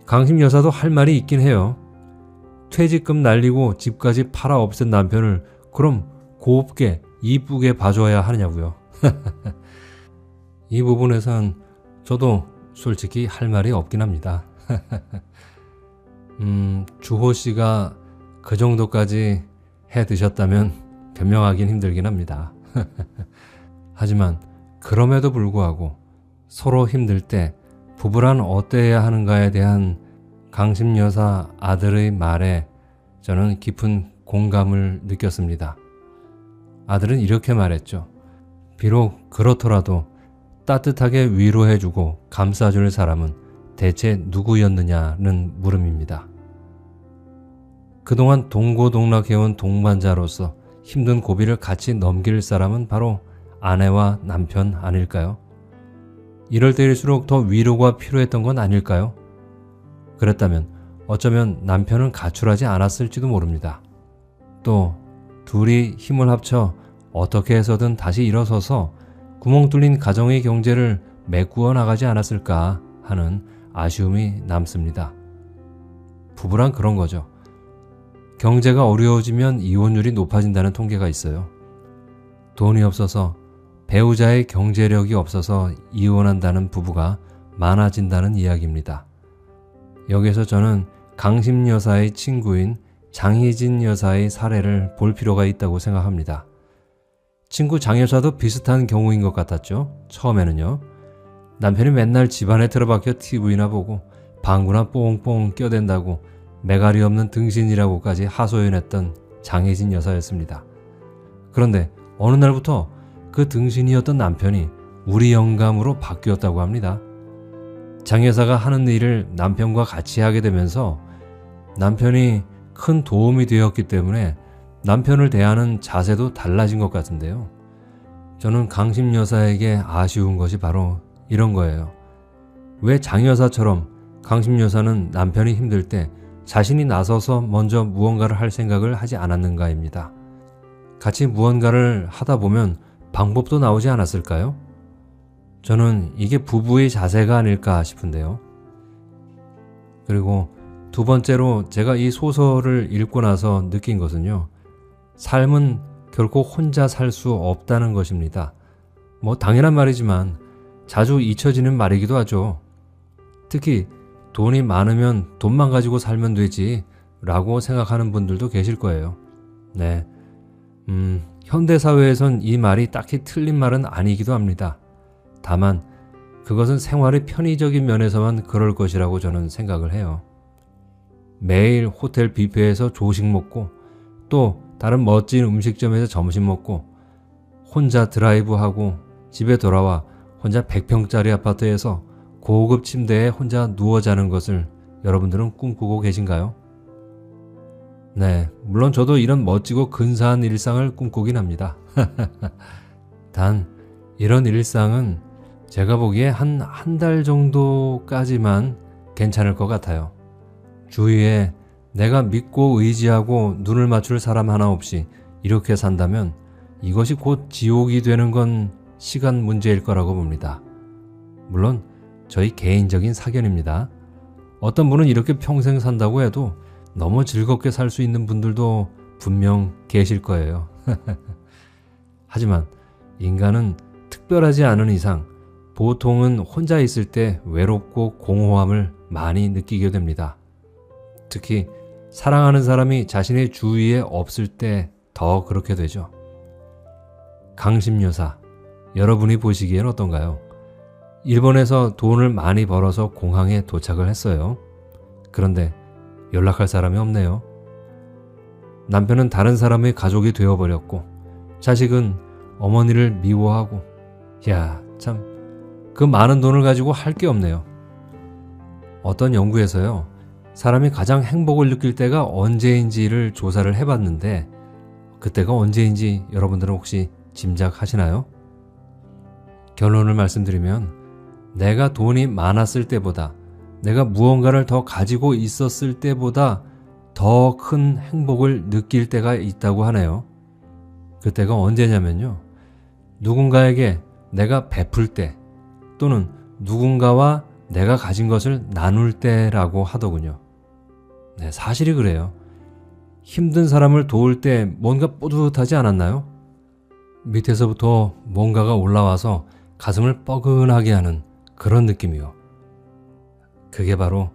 강심 여사도 할 말이 있긴 해요. 퇴직금 날리고 집까지 팔아 없앤 남편을 그럼 곱게 이쁘게 봐줘야 하느냐고요. 이 부분에선 저도 솔직히 할 말이 없긴 합니다. 주호 씨가 그 정도까지 해 드셨다면 변명하긴 힘들긴 합니다. 하지만 그럼에도 불구하고 서로 힘들 때 부부란 어때야 하는가에 대한 강심 여사 아들의 말에 저는 깊은 공감을 느꼈습니다. 아들은 이렇게 말했죠. 비록 그렇더라도 따뜻하게 위로해주고 감싸줄 사람은 대체 누구였느냐는 물음입니다. 그동안 동고동락해온 동반자로서 힘든 고비를 같이 넘길 사람은 바로 아내와 남편 아닐까요? 이럴 때일수록 더 위로가 필요했던 건 아닐까요? 그랬다면 어쩌면 남편은 가출하지 않았을지도 모릅니다. 또 둘이 힘을 합쳐 어떻게 해서든 다시 일어서서 구멍 뚫린 가정의 경제를 메꾸어 나가지 않았을까 하는 아쉬움이 남습니다. 부부란 그런 거죠. 경제가 어려워지면 이혼율이 높아진다는 통계가 있어요. 돈이 없어서 배우자의 경제력이 없어서 이혼한다는 부부가 많아진다는 이야기입니다. 여기서 저는 강심 여사의 친구인 장희진 여사의 사례를 볼 필요가 있다고 생각합니다. 친구 장 여사도 비슷한 경우인 것 같았죠. 처음에는요. 남편이 맨날 집안에 틀어박혀 TV나 보고 방구나 뽕뽕 껴댄다고 매가리 없는 등신이라고까지 하소연했던 장혜진 여사였습니다. 그런데 어느 날부터 그 등신이었던 남편이 우리 영감으로 바뀌었다고 합니다. 장 여사가 하는 일을 남편과 같이 하게 되면서 남편이 큰 도움이 되었기 때문에 남편을 대하는 자세도 달라진 것 같은데요. 저는 강심 여사에게 아쉬운 것이 바로 이런 거예요. 왜 장 여사처럼 강심 여사는 남편이 힘들 때 자신이 나서서 먼저 무언가를 할 생각을 하지 않았는가입니다. 같이 무언가를 하다 보면 방법도 나오지 않았을까요? 저는 이게 부부의 자세가 아닐까 싶은데요. 그리고 두 번째로 제가 이 소설을 읽고 나서 느낀 것은요. 삶은 결코 혼자 살 수 없다는 것입니다. 당연한 말이지만 자주 잊혀지는 말이기도 하죠. 특히 돈이 많으면 돈만 가지고 살면 되지 라고 생각하는 분들도 계실 거예요. 네, 현대사회에선 이 말이 딱히 틀린 말은 아니기도 합니다. 다만 그것은 생활의 편의적인 면에서만 그럴 것이라고 저는 생각을 해요. 매일 호텔 뷔페에서 조식 먹고 또 다른 멋진 음식점에서 점심 먹고 혼자 드라이브하고 집에 돌아와 혼자 100평짜리 아파트에서 고급 침대에 혼자 누워 자는 것을 여러분들은 꿈꾸고 계신가요? 네, 물론 저도 이런 멋지고 근사한 일상을 꿈꾸긴 합니다. 단 이런 일상은 제가 보기에 한 달 정도까지만 괜찮을 것 같아요. 주위에 내가 믿고 의지하고 눈을 맞출 사람 하나 없이 이렇게 산다면 이것이 곧 지옥이 되는 건 시간 문제일 거라고 봅니다. 물론 저희 개인적인 사견입니다. 어떤 분은 이렇게 평생 산다고 해도 너무 즐겁게 살 수 있는 분들도 분명 계실 거예요. 하지만 인간은 특별하지 않은 이상 보통은 혼자 있을 때 외롭고 공허함을 많이 느끼게 됩니다. 특히 사랑하는 사람이 자신의 주위에 없을 때 더 그렇게 되죠. 강심여사, 여러분이 보시기엔 어떤가요? 일본에서 돈을 많이 벌어서 공항에 도착을 했어요. 그런데 연락할 사람이 없네요. 남편은 다른 사람의 가족이 되어버렸고 자식은 어머니를 미워하고 참 그 많은 돈을 가지고 할 게 없네요. 어떤 연구에서요. 사람이 가장 행복을 느낄 때가 언제인지를 조사를 해봤는데 그때가 언제인지 여러분들은 혹시 짐작하시나요? 결론을 말씀드리면 내가 돈이 많았을 때보다 내가 무언가를 더 가지고 있었을 때보다 더 큰 행복을 느낄 때가 있다고 하네요. 그때가 언제냐면요. 누군가에게 내가 베풀 때 또는 누군가와 내가 가진 것을 나눌 때라고 하더군요. 네, 사실이 그래요. 힘든 사람을 도울 때 뭔가 뿌듯하지 않았나요? 밑에서부터 뭔가가 올라와서 가슴을 뻐근하게 하는 그런 느낌이요. 그게 바로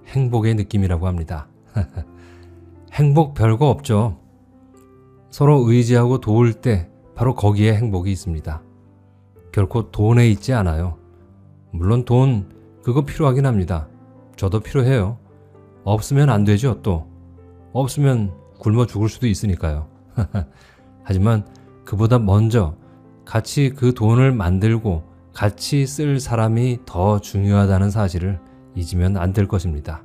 행복의 느낌이라고 합니다. 행복 별거 없죠. 서로 의지하고 도울 때 바로 거기에 행복이 있습니다. 결코 돈에 있지 않아요. 물론 돈 그거 필요하긴 합니다. 저도 필요해요. 없으면 안 되죠. 또 없으면 굶어 죽을 수도 있으니까요. 하지만 그보다 먼저 같이 그 돈을 만들고 같이 쓸 사람이 더 중요하다는 사실을 잊으면 안 될 것입니다.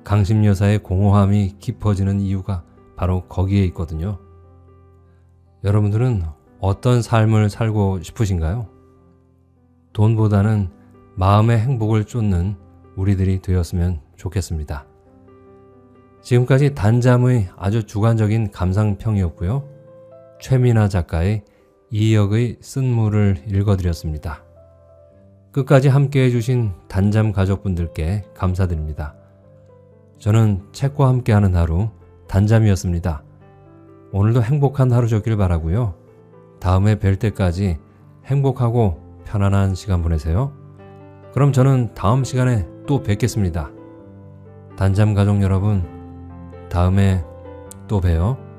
강심여사의 공허함이 깊어지는 이유가 바로 거기에 있거든요. 여러분들은 어떤 삶을 살고 싶으신가요? 돈보다는 마음의 행복을 쫓는 우리들이 되었으면 좋겠습니다. 지금까지 단잠의 아주 주관적인 감상평이었고요. 최민아 작가의 이역의 쓴물을 읽어드렸습니다. 끝까지 함께 해주신 단잠 가족분들께 감사드립니다. 저는 책과 함께하는 하루 단잠이었습니다. 오늘도 행복한 하루 되길 바라고요. 다음에 뵐 때까지 행복하고 편안한 시간 보내세요. 그럼 저는 다음 시간에 또 뵙겠습니다. 단잠 가족 여러분, 다음에 또 봬요.